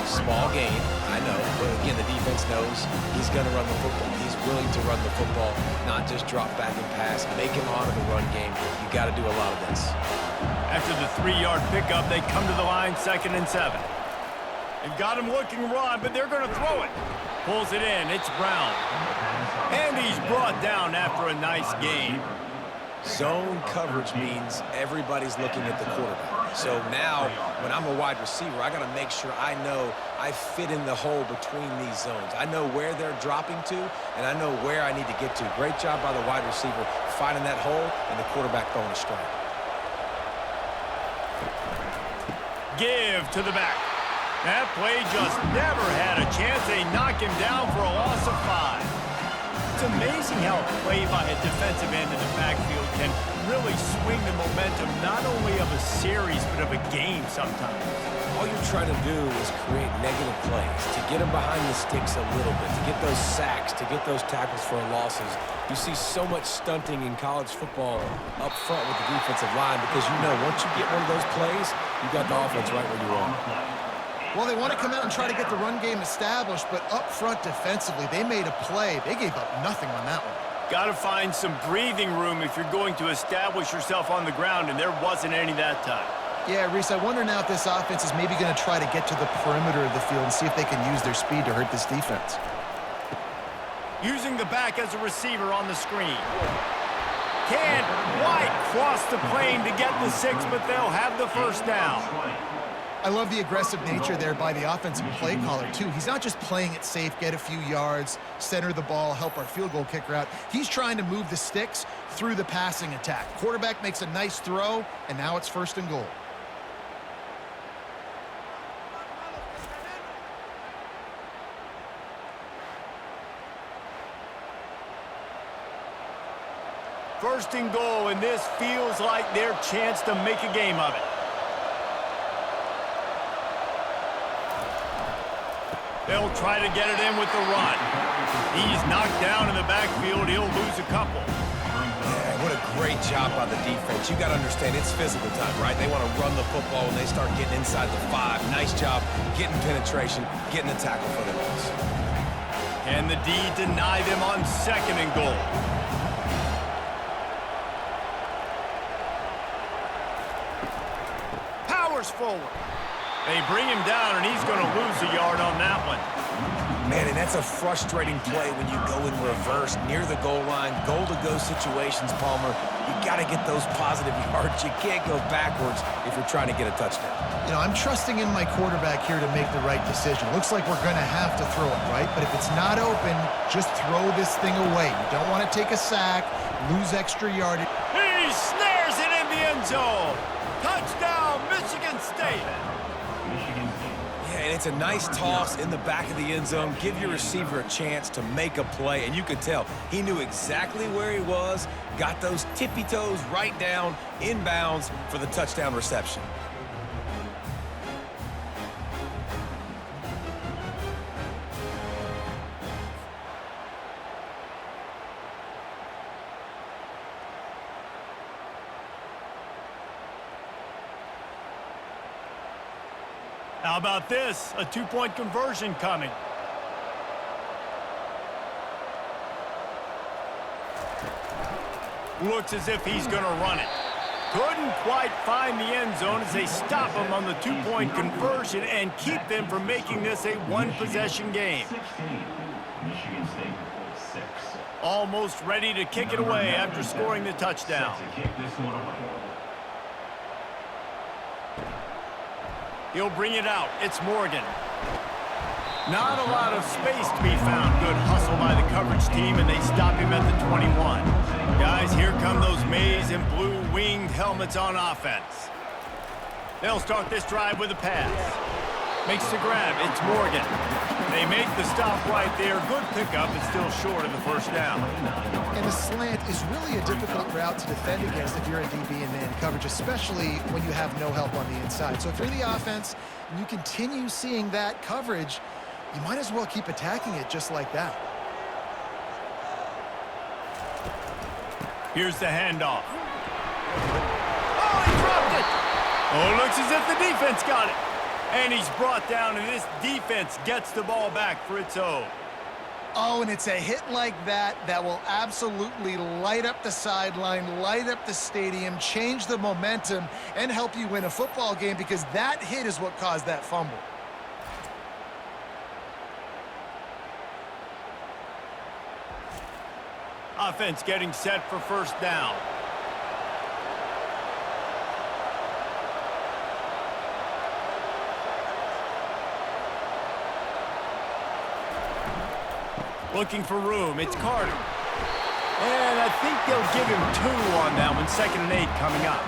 B: Small gain, I know, but again, the defense knows he's going to run the football. He's willing to run the football, not just drop back and pass, make him honor the run game. You got to do a lot of this.
A: After the 3-yard pickup, they come to the line, 2nd and 7. They've got him looking run, but they're going to throw it. Pulls it in, it's Brown. And he's brought down after a nice gain.
B: Zone coverage means everybody's looking at the quarterback. So now, when I'm a wide receiver, I got to make sure I know I fit in the hole between these zones. I know where they're dropping to, and I know where I need to get to. Great job by the wide receiver finding that hole, and the quarterback throwing a strike.
A: Give to the back. That play just never had a chance. They knock him down for a loss of 5. It's amazing how a play by a defensive end in the backfield can really swing the momentum not only of a series but of a game sometimes.
B: All you're trying to do is create negative plays, to get them behind the sticks a little bit, to get those sacks, to get those tackles for losses. You see so much stunting in college football up front with the defensive line because you know once you get one of those plays, you got the offense right where you want.
C: Well, they want to come out and try to get the run game established, but up front defensively, they made a play. They gave up nothing on that one.
A: Got to find some breathing room if you're going to establish yourself on the ground, and there wasn't any that time.
C: Yeah, Reese, I wonder now if this offense is maybe going to try to get to the perimeter of the field and see if they can use their speed to hurt this defense.
A: Using the back as a receiver on the screen. Can White cross the plane to get the 6, but they'll have the first down.
C: I love the aggressive nature there by the offensive play caller, too. He's not just playing it safe, get a few yards, center the ball, help our field goal kicker out. He's trying to move the sticks through the passing attack. Quarterback makes a nice throw, and now it's 1st and goal.
A: First and goal, and this feels like their chance to make a game of it. They'll try to get it in with the run. He's knocked down in the backfield. He'll lose a couple.
B: Yeah, what a great job by the defense. You got to understand, it's physical time, right? They want to run the football when they start getting inside the 5. Nice job getting penetration, getting the tackle for the loss.
A: Can the D deny them on 2nd and goal? Powers forward. They bring him down, and he's going to lose a yard on that one.
B: Man, and that's a frustrating play when you go in reverse near the goal line, goal-to-go situations, Palmer. You got to get those positive yards. You can't go backwards if you're trying to get a touchdown.
C: You know, I'm trusting in my quarterback here to make the right decision. Looks like we're going to have to throw it, right? But if it's not open, just throw this thing away. You don't want to take a sack, lose extra yardage.
A: He snares it in the end zone. Touchdown, Michigan State.
B: Yeah, and it's a nice toss in the back of the end zone. Give your receiver a chance to make a play, and you could tell he knew exactly where he was, got those tippy toes right down, inbounds for the touchdown reception.
A: How about this? A two-point conversion coming. Looks as if he's going to run it. Couldn't quite find the end zone as they stop him on the two-point conversion and keep them from making this a one-possession game.
E: 16. Michigan State 6.
A: Almost ready to kick it away after scoring the touchdown.
E: Set to kick this one away.
A: He'll bring it out. It's Morgan. Not a lot of space to be found. Good hustle by the coverage team, and they stop him at the 21. Guys, here come those maize and blue winged helmets on offense. They'll start this drive with a pass. Makes the grab. It's Morgan. They make the stop right there. Good pickup. It's still short of the first down.
C: And the slant is really a difficult route to defend against if you're a DB in man coverage, especially when you have no help on the inside. So if you're the offense and you continue seeing that coverage, you might as well keep attacking it just like that.
A: Here's the handoff. Oh, he dropped it! Oh, looks as if the defense got it. And he's brought down, and this defense gets the ball back for its own.
C: Oh, and it's a hit like that that will absolutely light up the sideline, light up the stadium, change the momentum, and help you win a football game because that hit is what caused that fumble.
A: Offense getting set for first down. Looking for room. It's Carter. And I think they'll give him 2 on that one. 2nd and 8 coming up.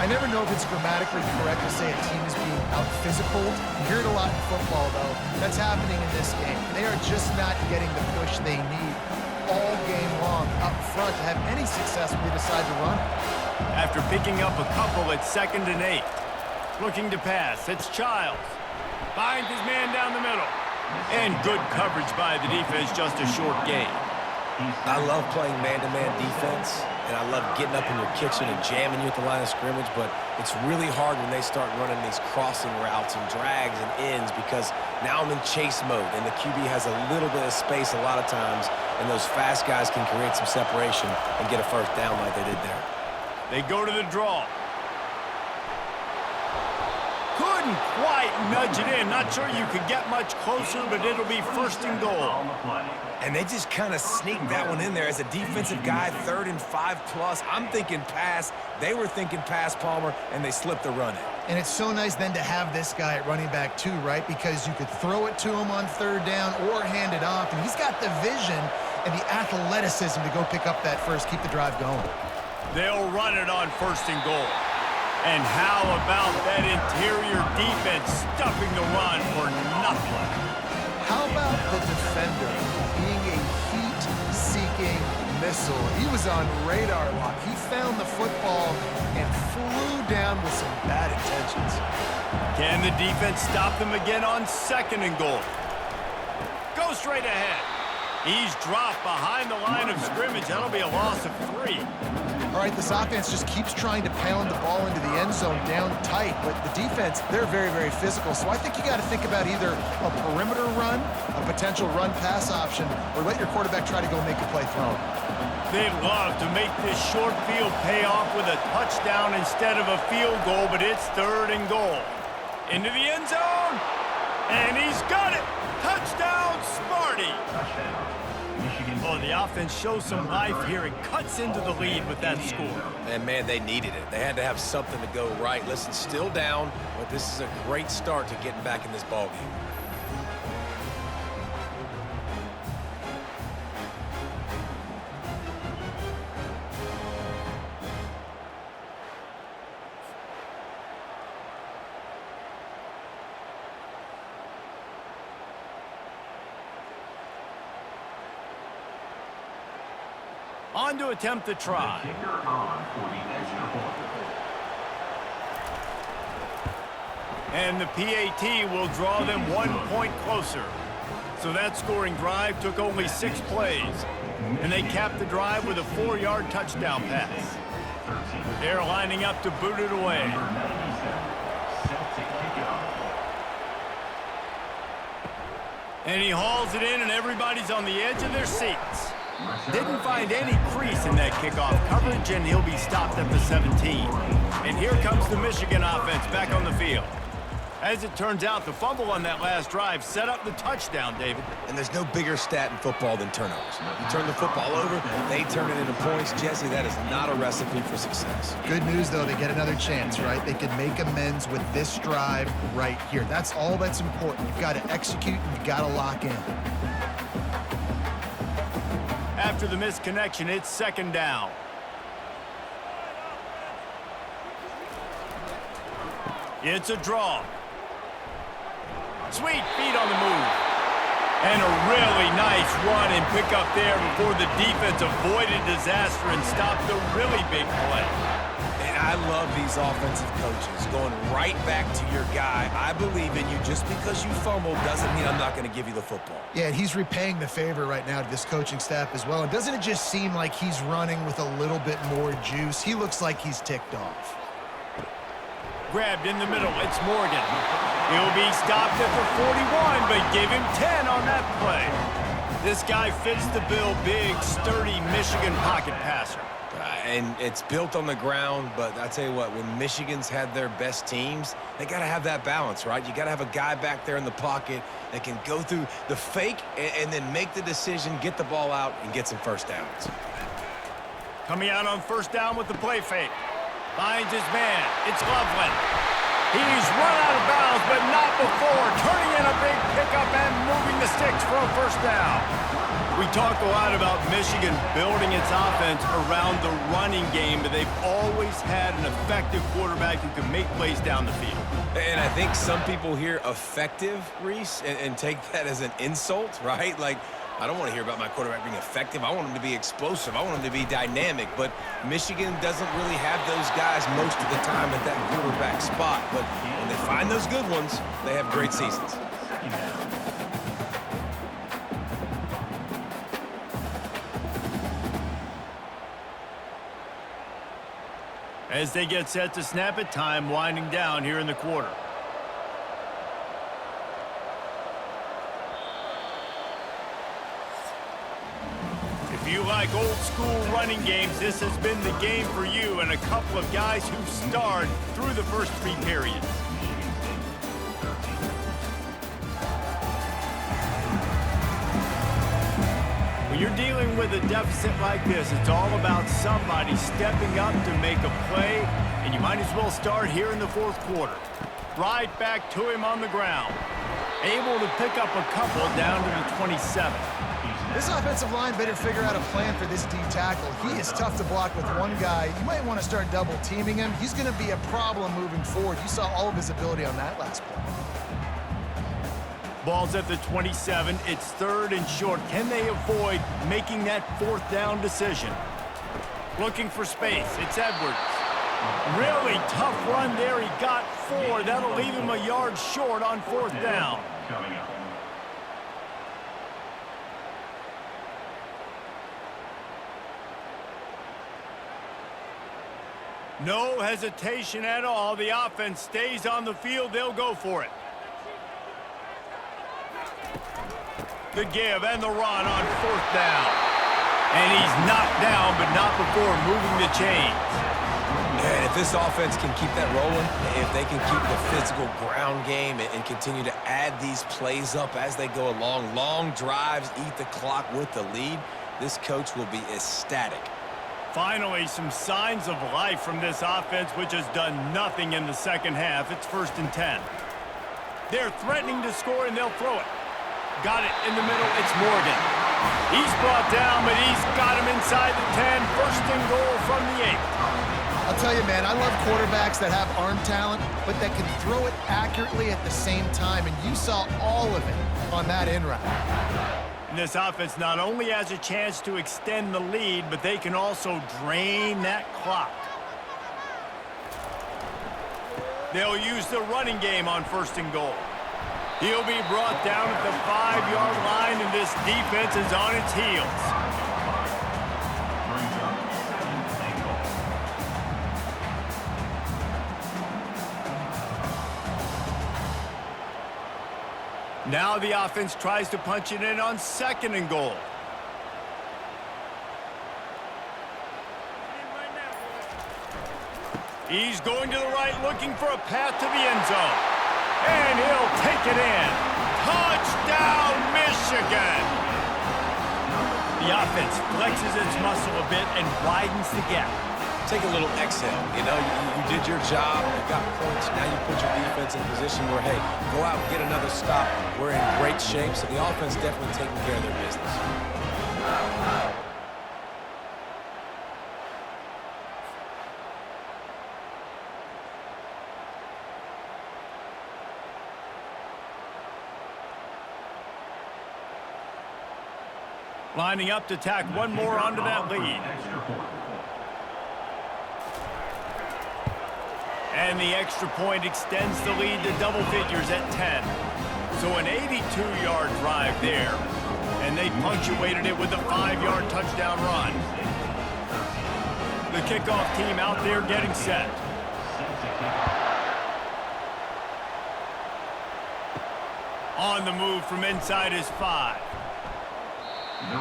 C: I never know if it's grammatically correct to say a team is being out-physical. You hear it a lot in football, though. That's happening in this game. They are just not getting the push they need all game long up front to have any success when they decide to run.
A: After picking up a couple at 2nd and 8. Looking to pass. It's Childs. Finds his man down the middle. And good coverage by the defense, just a short gain.
B: I love playing man-to-man defense, and I love getting up in your kitchen and jamming you at the line of scrimmage, but it's really hard when they start running these crossing routes and drags and ends because now I'm in chase mode, and the QB has a little bit of space a lot of times, and those fast guys can create some separation and get a first down like they did there.
A: They go to the draw. Couldn't quite nudge it in. Not sure you could get much closer, but it'll be 1st and goal.
B: And they just kind of sneaked that one in there as a defensive guy, 3rd and 5+. I'm thinking pass. They were thinking pass, Palmer, and they slipped the run in.
C: And it's so nice then to have this guy at running back too, right? Because you could throw it to him on 3rd down or hand it off, and he's got the vision and the athleticism to go pick up that first, keep the drive going.
A: They'll run it on 1st and goal. And how about that interior defense stuffing the run for nothing?
C: How about the defender being a heat-seeking missile? He was on radar lock. He found the football and flew down with some bad intentions.
A: Can the defense stop them again on 2nd and goal? Go straight ahead. He's dropped behind the line of scrimmage. That'll be a loss of 3.
C: All right, this offense just keeps trying to pound the ball into the end zone down tight, but the defense, they're very, very physical. So I think you got to think about either a perimeter run, a potential run-pass option, or let your quarterback try to go make a play thrown.
A: They'd love to make this short field pay off with a touchdown instead of a field goal, but it's 3rd and goal. Into the end zone, and he's got it. Touchdown, Sparty.
E: Touchdown.
A: Oh, the offense shows some life here and cuts into the lead with that score.
B: And, man, they needed it. They had to have something to go right. Listen, still down, but this is a great start to getting back in this ballgame.
A: On to attempt the try.
E: Kicker on for the extra point.
A: And the PAT will draw them 1 point closer. So that scoring drive took only 6 plays. And they capped the drive with a 4-yard touchdown pass. They're lining up to boot it away.
E: Number 97, set to kick it off.
A: And he hauls it in, and everybody's on the edge of their seats. Didn't find any crease in that kickoff coverage, and he'll be stopped at the 17. And here comes the Michigan offense back on the field. As it turns out, the fumble on that last drive set up the touchdown, David.
B: And there's no bigger stat in football than turnovers. You turn the football over, they turn it into points. Jesse, that is not a recipe for success.
C: Good news, though, they get another chance, right? They can make amends with this drive right here. That's all that's important. You've got to execute, and you've got to lock in.
A: After the missed connection, it's second down. It's a draw. Sweet feet on the move. And a really nice run and pick up there before the defense avoided disaster and stopped the really big play.
B: And I love these offensive coaches going right back to your guy. I believe in you. Just because you fumbled doesn't mean I'm not going to give you the football.
C: Yeah, and he's repaying the favor right now to this coaching staff as well. And doesn't it just seem like he's running with a little bit more juice? He looks like he's ticked off.
A: Grabbed in the middle, it's Morgan. He'll be stopped at the 41, but give him 10 on that play. This guy fits the bill, big, sturdy Michigan pocket passer.
B: And it's built on the ground, but I tell you what, when Michigan's had their best teams, they got to have that balance, right? You got to have a guy back there in the pocket that can go through the fake and then make the decision, get the ball out, and get some first downs.
A: Coming out on first down with the play fake. Finds his man. It's Loveland. He's run out of bounds, but not before. Turning in a big pickup and moving the sticks for a first down. We talk a lot about Michigan building its offense around the running game, but they've always had an effective quarterback who can make plays down the field.
B: And I think some people hear effective, Reese, and take that as an insult, right? Like, I don't want to hear about my quarterback being effective. I want him to be explosive. I want him to be dynamic. But Michigan doesn't really have those guys most of the time at that quarterback spot. But when they find those good ones, they have great seasons.
A: As they get set to snap it, time winding down here in the quarter. If you like old school running games, this has been the game for you and a couple of guys who starred through the first three periods. When you're dealing with a deficit like this, it's all about somebody stepping up to make a play, and you might as well start here in the fourth quarter. Right back to him on the ground. Able to pick up a couple down to the 27.
C: This offensive line better figure out a plan for this D tackle. He is tough to block with one guy. You might want to start double teaming him. He's going to be a problem moving forward. You saw all of his ability on that last play.
A: Ball's at the 27. It's third and short. Can they avoid making that fourth down decision? Looking for space. It's Edwards. Really tough run there. He got 4. That'll leave him a yard short on fourth down. No hesitation at all. The offense stays on the field. They'll go for it. The give and the run on fourth down. And he's knocked down, but not before moving the chains.
B: And if this offense can keep that rolling, if they can keep the physical ground game and continue to add these plays up as they go along, long drives, eat the clock with the lead, this coach will be ecstatic.
A: Finally, some signs of life from this offense, which has done nothing in the second half. It's first and 10. They're threatening to score, and they'll throw it. Got it in the middle. It's Morgan. He's brought down, but he's got him inside the 10. First and goal from the 8.
C: I'll tell you, man, I love quarterbacks that have arm talent, but that can throw it accurately at the same time, and you saw all of it on that in route.
A: And this offense not only has a chance to extend the lead, but they can also drain that clock. They'll use the running game on first and goal. He'll be brought down at the 5-yard line, and this defense is on its heels. Now the offense tries to punch it in on 2nd and goal. He's going to the right, looking for a path to the end zone. And he'll take it in. Touchdown, Michigan! The offense flexes its muscle a bit and widens the gap.
B: Take a little exhale. You know, you did your job, you got points, now you put your defense in a position where, hey, go out and get another stop. We're in great shape, so the offense definitely taking care of their business.
A: Lining up to tack one more onto that lead. And the extra point extends the lead to double figures at 10. So an 82-yard drive there. And they punctuated it with a 5-yard touchdown run. The kickoff team out there getting set. On the move from inside his 5.
E: The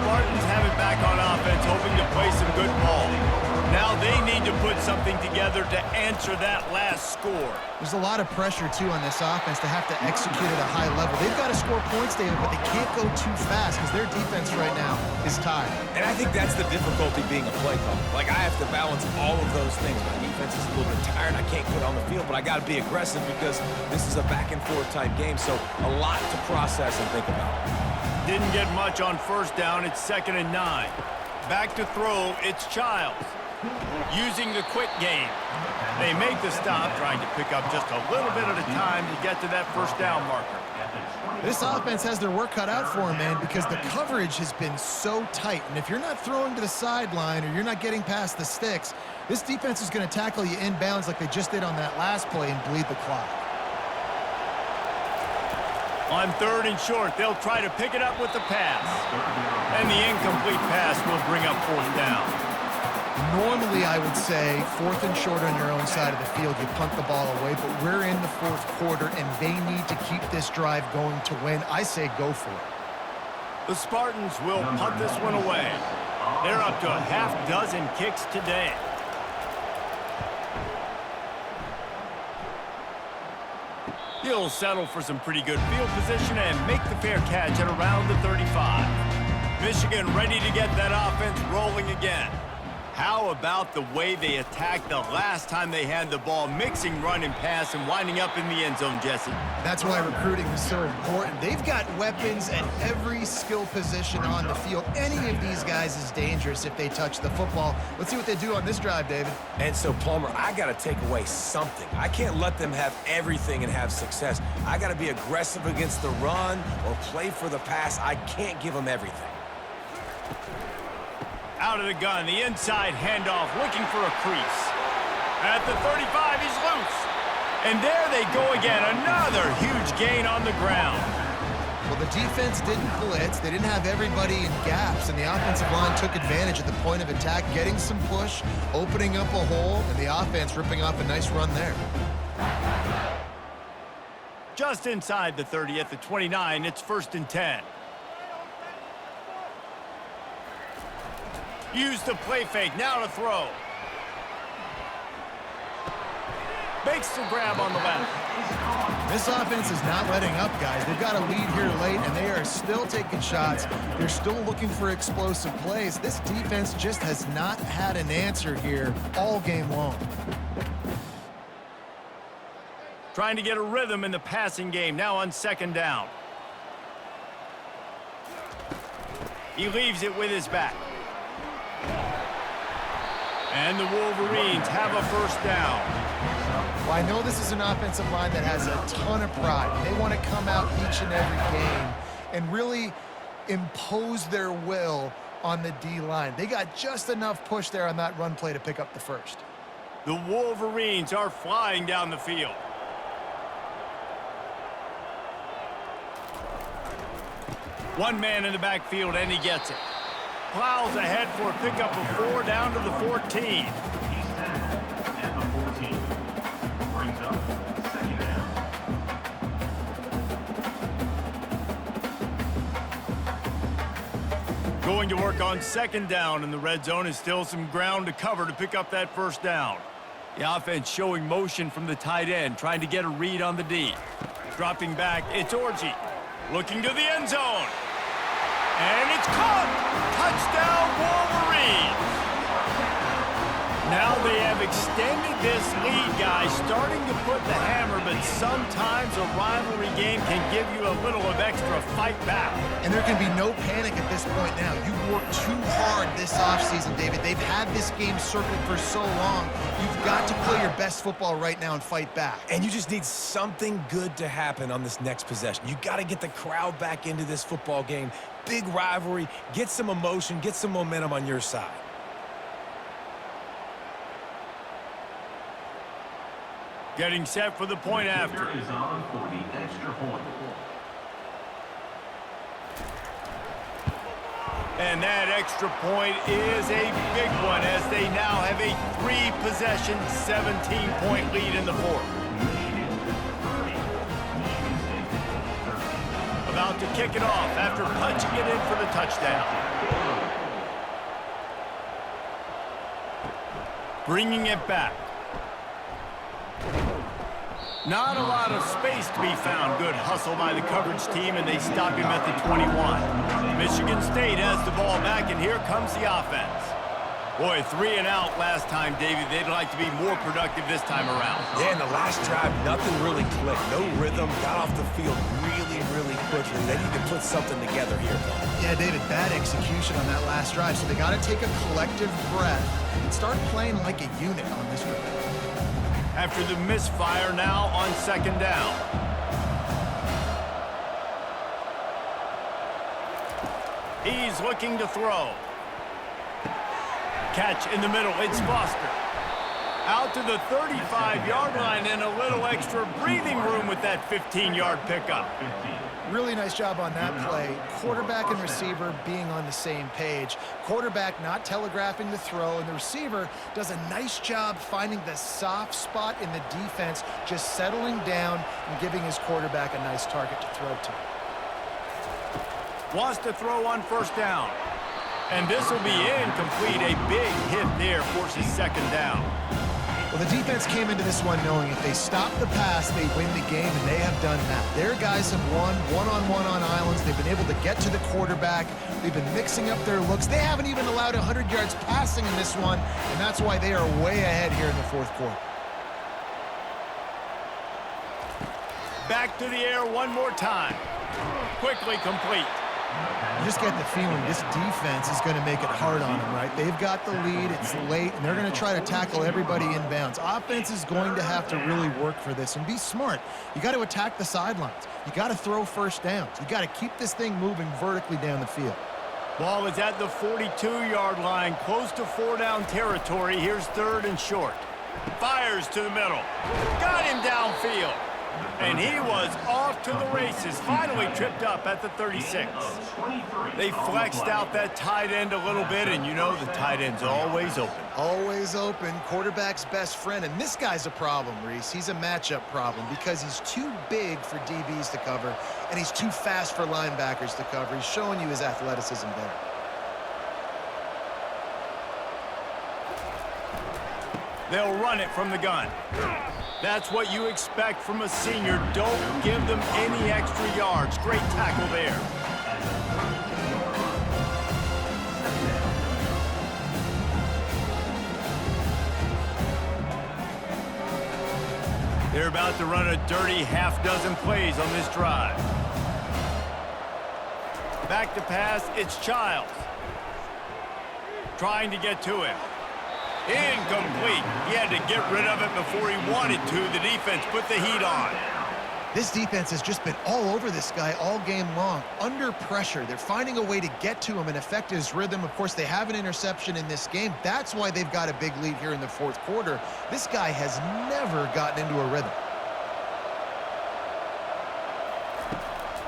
A: Spartans have it back on offense, hoping to play some good ball. Now they need to put something together to answer that last score.
C: There's a lot of pressure, too, on this offense to have to execute at a high level. They've got to score points, David, but they can't go too fast because their defense right now is tired.
B: And I think that's the difficulty being a play caller. Like, I have to balance all of those things. My defense is a little bit tired. I can't quit on the field, but I got to be aggressive because this is a back-and-forth type game, so a lot to process and think about.
A: Didn't get much on 1st down. It's 2nd and 9. Back to throw. It's Childs. Using the quick game. They make the stop, trying to pick up just a little bit at a time to get to that 1st down marker.
C: This offense has their work cut out for them, man, because the coverage has been so tight. And if you're not throwing to the sideline or you're not getting past the sticks, this defense is going to tackle you inbounds like they just did on that last play and bleed the clock.
A: On 3rd and short, they'll try to pick it up with the pass. And the incomplete pass will bring up 4th down.
C: Normally, I would say 4th and short on your own side of the field, you punt the ball away, but we're in the 4th quarter, and they need to keep this drive going to win. I say go for it.
A: The Spartans will punt this one away. They're up to a half-dozen kicks today. He'll settle for some pretty good field position and make the fair catch at around the 35. Michigan ready to get that offense rolling again. How about the way they attacked the last time they had the ball, mixing run and pass and winding up in the end zone, Jesse?
C: That's why recruiting is so important. They've got weapons at every skill position on the field. Any of these guys is dangerous if they touch the football. Let's see what they do on this drive, David.
B: And so, Palmer, I got to take away something. I can't let them have everything and have success. I got to be aggressive against the run or play for the pass. I can't give them everything.
A: Out of the gun, the inside handoff, looking for a crease. At the 35, he's loose. And there they go again, another huge gain on the ground.
C: Well, the defense didn't blitz. They didn't have everybody in gaps, and the offensive line took advantage at the point of attack, getting some push, opening up a hole, and the offense ripping off a nice run there.
A: Just inside the 30 at the 29, it's 1st and 10. Use the play fake, now to throw. Makes the grab on the left.
C: This offense is not letting up, guys. They've got a lead here late, and they are still taking shots. They're still looking for explosive plays. This defense just has not had an answer here all game long.
A: Trying to get a rhythm in the passing game, now on 2nd down. He leaves it with his back. And the Wolverines have a 1st down.
C: Well, I know this is an offensive line that has a ton of pride. They want to come out each and every game and really impose their will on the D-line. They got just enough push there on that run play to pick up the 1st.
A: The Wolverines are flying down the field. One man in the backfield, and he gets it. Plows ahead for a pickup of 4 down to the 14. Going to work on second down in the red zone, is still some ground to cover to pick up that first down. The offense showing motion from the tight end, trying to get a read on the D. Dropping back, it's Orji. Looking to the end zone. And it's caught! Touchdown, Wolverines! Now they have extended this lead, guys, starting to put the hammer, but sometimes a rivalry game can give you a little of extra fight back.
C: And there can be no panic at this point now. You've worked too hard this offseason, David. They've had this game circled for so long. You've got to play your best football right now and fight back.
B: And you just need something good to happen on this next possession. You got to get the crowd back into this football game. Big rivalry, get some emotion, get some momentum on your side.
A: Getting set for the point after.
E: Is on for the extra point.
A: And that extra point is a big one as they now have a 3-possession, 17-point lead in the fourth. About to kick it off after punching it in for the touchdown. Bringing it back. Not a lot of space to be found. Good hustle by the coverage team, and they stop him at the 21. Michigan State has the ball back, and here comes the offense. Boy, 3 and out last time, Davey. They'd like to be more productive this time around.
B: Yeah, in the last drive, nothing really clicked. No rhythm, got off the field really quickly. They need to put something together here.
C: Yeah, David, bad execution on that last drive, so they got to take a collective breath and start playing like a unit on this one.
A: After the misfire now on second down. He's looking to throw. Catch in the middle, it's Foster. Out to the 35-yard line and a little extra breathing room with that 15-yard pickup.
C: Really nice job on that play. Quarterback and receiver being on the same page. Quarterback not telegraphing the throw, and the receiver does a nice job finding the soft spot in the defense, just settling down and giving his quarterback a nice target to throw to.
A: Wants to throw on first down. And this will be incomplete. A big hit there forces second down.
C: Well, the defense came into this one knowing if they stop the pass, they win the game, and they have done that. Their guys have won one-on-one on islands. They've been able to get to the quarterback. They've been mixing up their looks. They haven't even allowed 100 yards passing in this one, and that's why they are way ahead here in the fourth quarter.
A: Back to the air one more time. Quickly complete.
C: You just get the feeling this defense is going to make it hard on them, right? They've got the lead, it's late, and they're going to try to tackle everybody inbounds. Offense is going to have to really work for this and be smart. You got to attack the sidelines. You got to throw first downs. You got to keep this thing moving vertically down the field.
A: Ball is at the 42-yard line, close to 4-down territory. Here's third and short. Fires to the middle. Got him downfield. And he was off to the races, finally tripped up at the 36. They flexed out that tight end a little bit, and you know the tight end's always open.
C: Always open, quarterback's best friend, and this guy's a problem, Reese. He's a matchup problem because he's too big for DBs to cover, and he's too fast for linebackers to cover. He's showing you his athleticism there.
A: They'll run it from the gun. That's what you expect from a senior. Don't give them any extra yards. Great tackle there. They're about to run a dirty half-dozen plays on this drive. Back to pass, it's Childs. Trying to get to him. Incomplete. He had to get rid of it before he wanted to. The defense put the heat on.
C: This defense has just been all over this guy all game long. Under pressure. They're finding a way to get to him and affect his rhythm. Of course, they have an interception in this game. That's why they've got a big lead here in the fourth quarter. This guy has never gotten into a rhythm.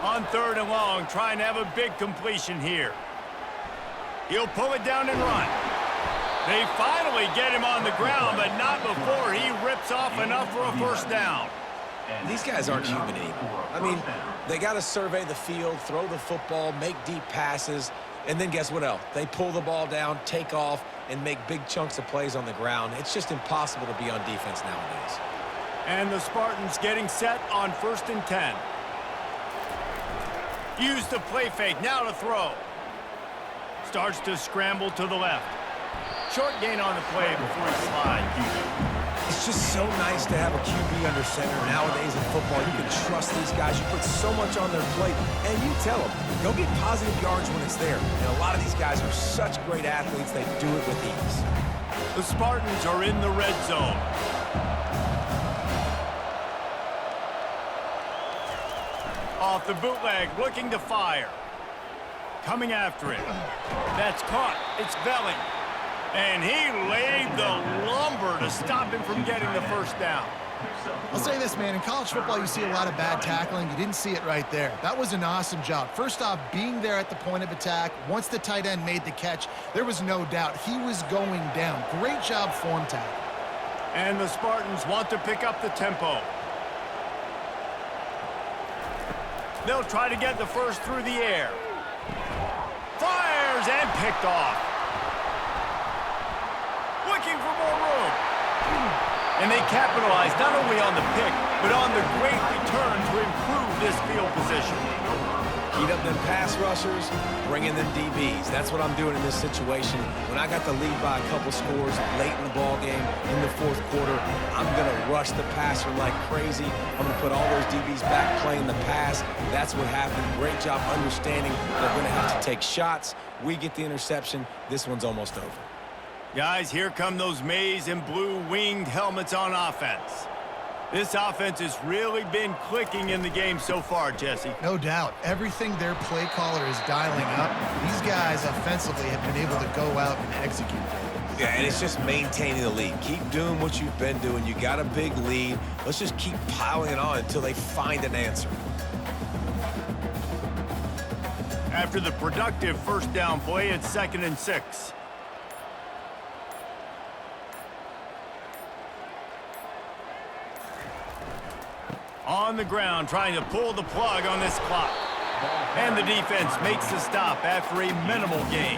A: On third and long, trying to have a big completion here. He'll pull it down and run. They finally get him on the ground, but not before he rips off enough for a first down.
B: These guys aren't human anymore. I mean, they got to survey the field, throw the football, make deep passes. And then guess what else? They pull the ball down, take off, and make big chunks of plays on the ground. It's just impossible to be on defense nowadays.
A: And the Spartans getting set on 1st and 10. Use the play fake, now to throw. Starts to scramble to the left. Short gain on the play before he slides.
B: It's just so nice to have a QB under center. Nowadays in football, you can trust these guys. You put so much on their plate, and you tell them, go get positive yards when it's there. And a lot of these guys are such great athletes, they do it with ease.
A: The Spartans are in the red zone. Off the bootleg, looking to fire. Coming after it. That's caught. It's Velling. And he laid the lumber to stop him from getting the first down.
C: I'll say this, man. In college football, you see a lot of bad tackling. You didn't see it right there. That was an awesome job. First off, being there at the point of attack. Once the tight end made the catch, there was no doubt he was going down. Great job form tackle.
A: And the Spartans want to pick up the tempo. They'll try to get the first through the air. Fires and picked off. Looking for more room. And they capitalize not only on the pick, but on the great return to improve this field position.
B: Heat up them pass rushers, bring in them DBs. That's what I'm doing in this situation. When I got the lead by a couple scores late in the ball game, in the 4th quarter, I'm going to rush the passer like crazy. I'm going to put all those DBs back playing the pass. That's what happened. Great job understanding they're going to have to take shots. We get the interception. This one's almost over.
A: Guys, here come those maize and blue winged helmets on offense. This offense has really been clicking in the game so far, Jesse.
C: No doubt. Everything their play caller is dialing up, these guys offensively have been able to go out and execute.
B: Yeah, and it's just maintaining the lead. Keep doing what you've been doing. You got a big lead. Let's just keep piling it on until they find an answer.
A: After the productive first down play, it's 2nd and 6. On the ground, trying to pull the plug on this clock. And the defense makes the stop after a minimal gain.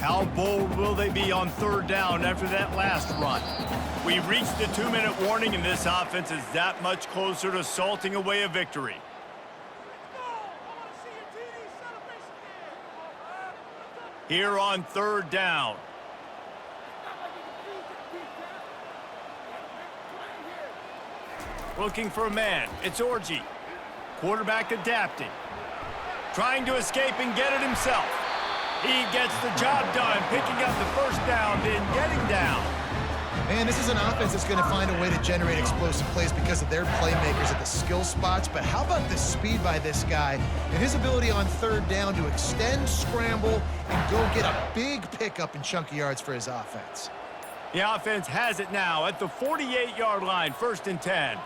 A: How bold will they be on 3rd down after that last run? We reached the 2-minute warning, and this offense is that much closer to salting away a victory. Here on 3rd down. Looking for a man. It's Orji. Quarterback adapting. Trying to escape and get it himself. He gets the job done, picking up the first down, then getting down.
C: Man, this is an offense that's going to find a way to generate explosive plays because of their playmakers at the skill spots. But how about the speed by this guy and his ability on 3rd down to extend, scramble, and go get a big pickup and chunky yards for his offense?
A: The offense has it now at the 48-yard line, 1st and 10.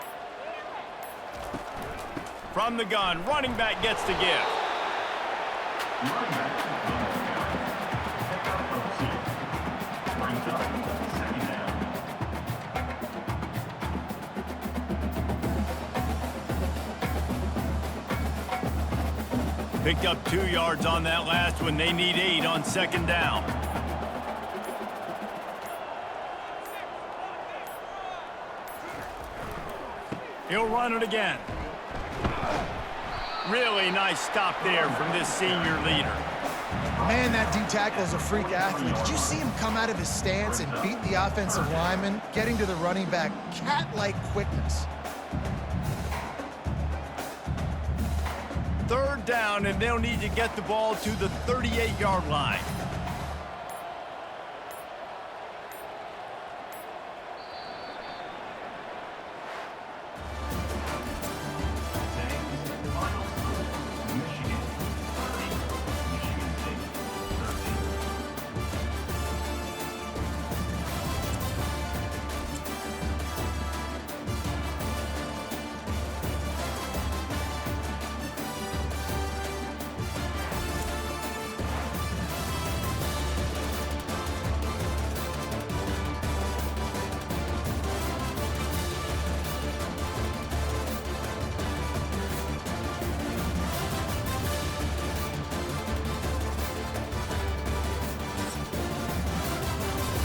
A: From the gun, running back gets the give. Picked up 2 yards on that last one. They need 8 on 2nd down. He'll run it again. Really nice stop there from this senior leader.
C: Man, that D-tackle is a freak athlete. Did you see him come out of his stance and beat the offensive lineman, getting to the running back? Cat-like quickness.
A: 3rd down, and they'll need to get the ball to the 38-yard line.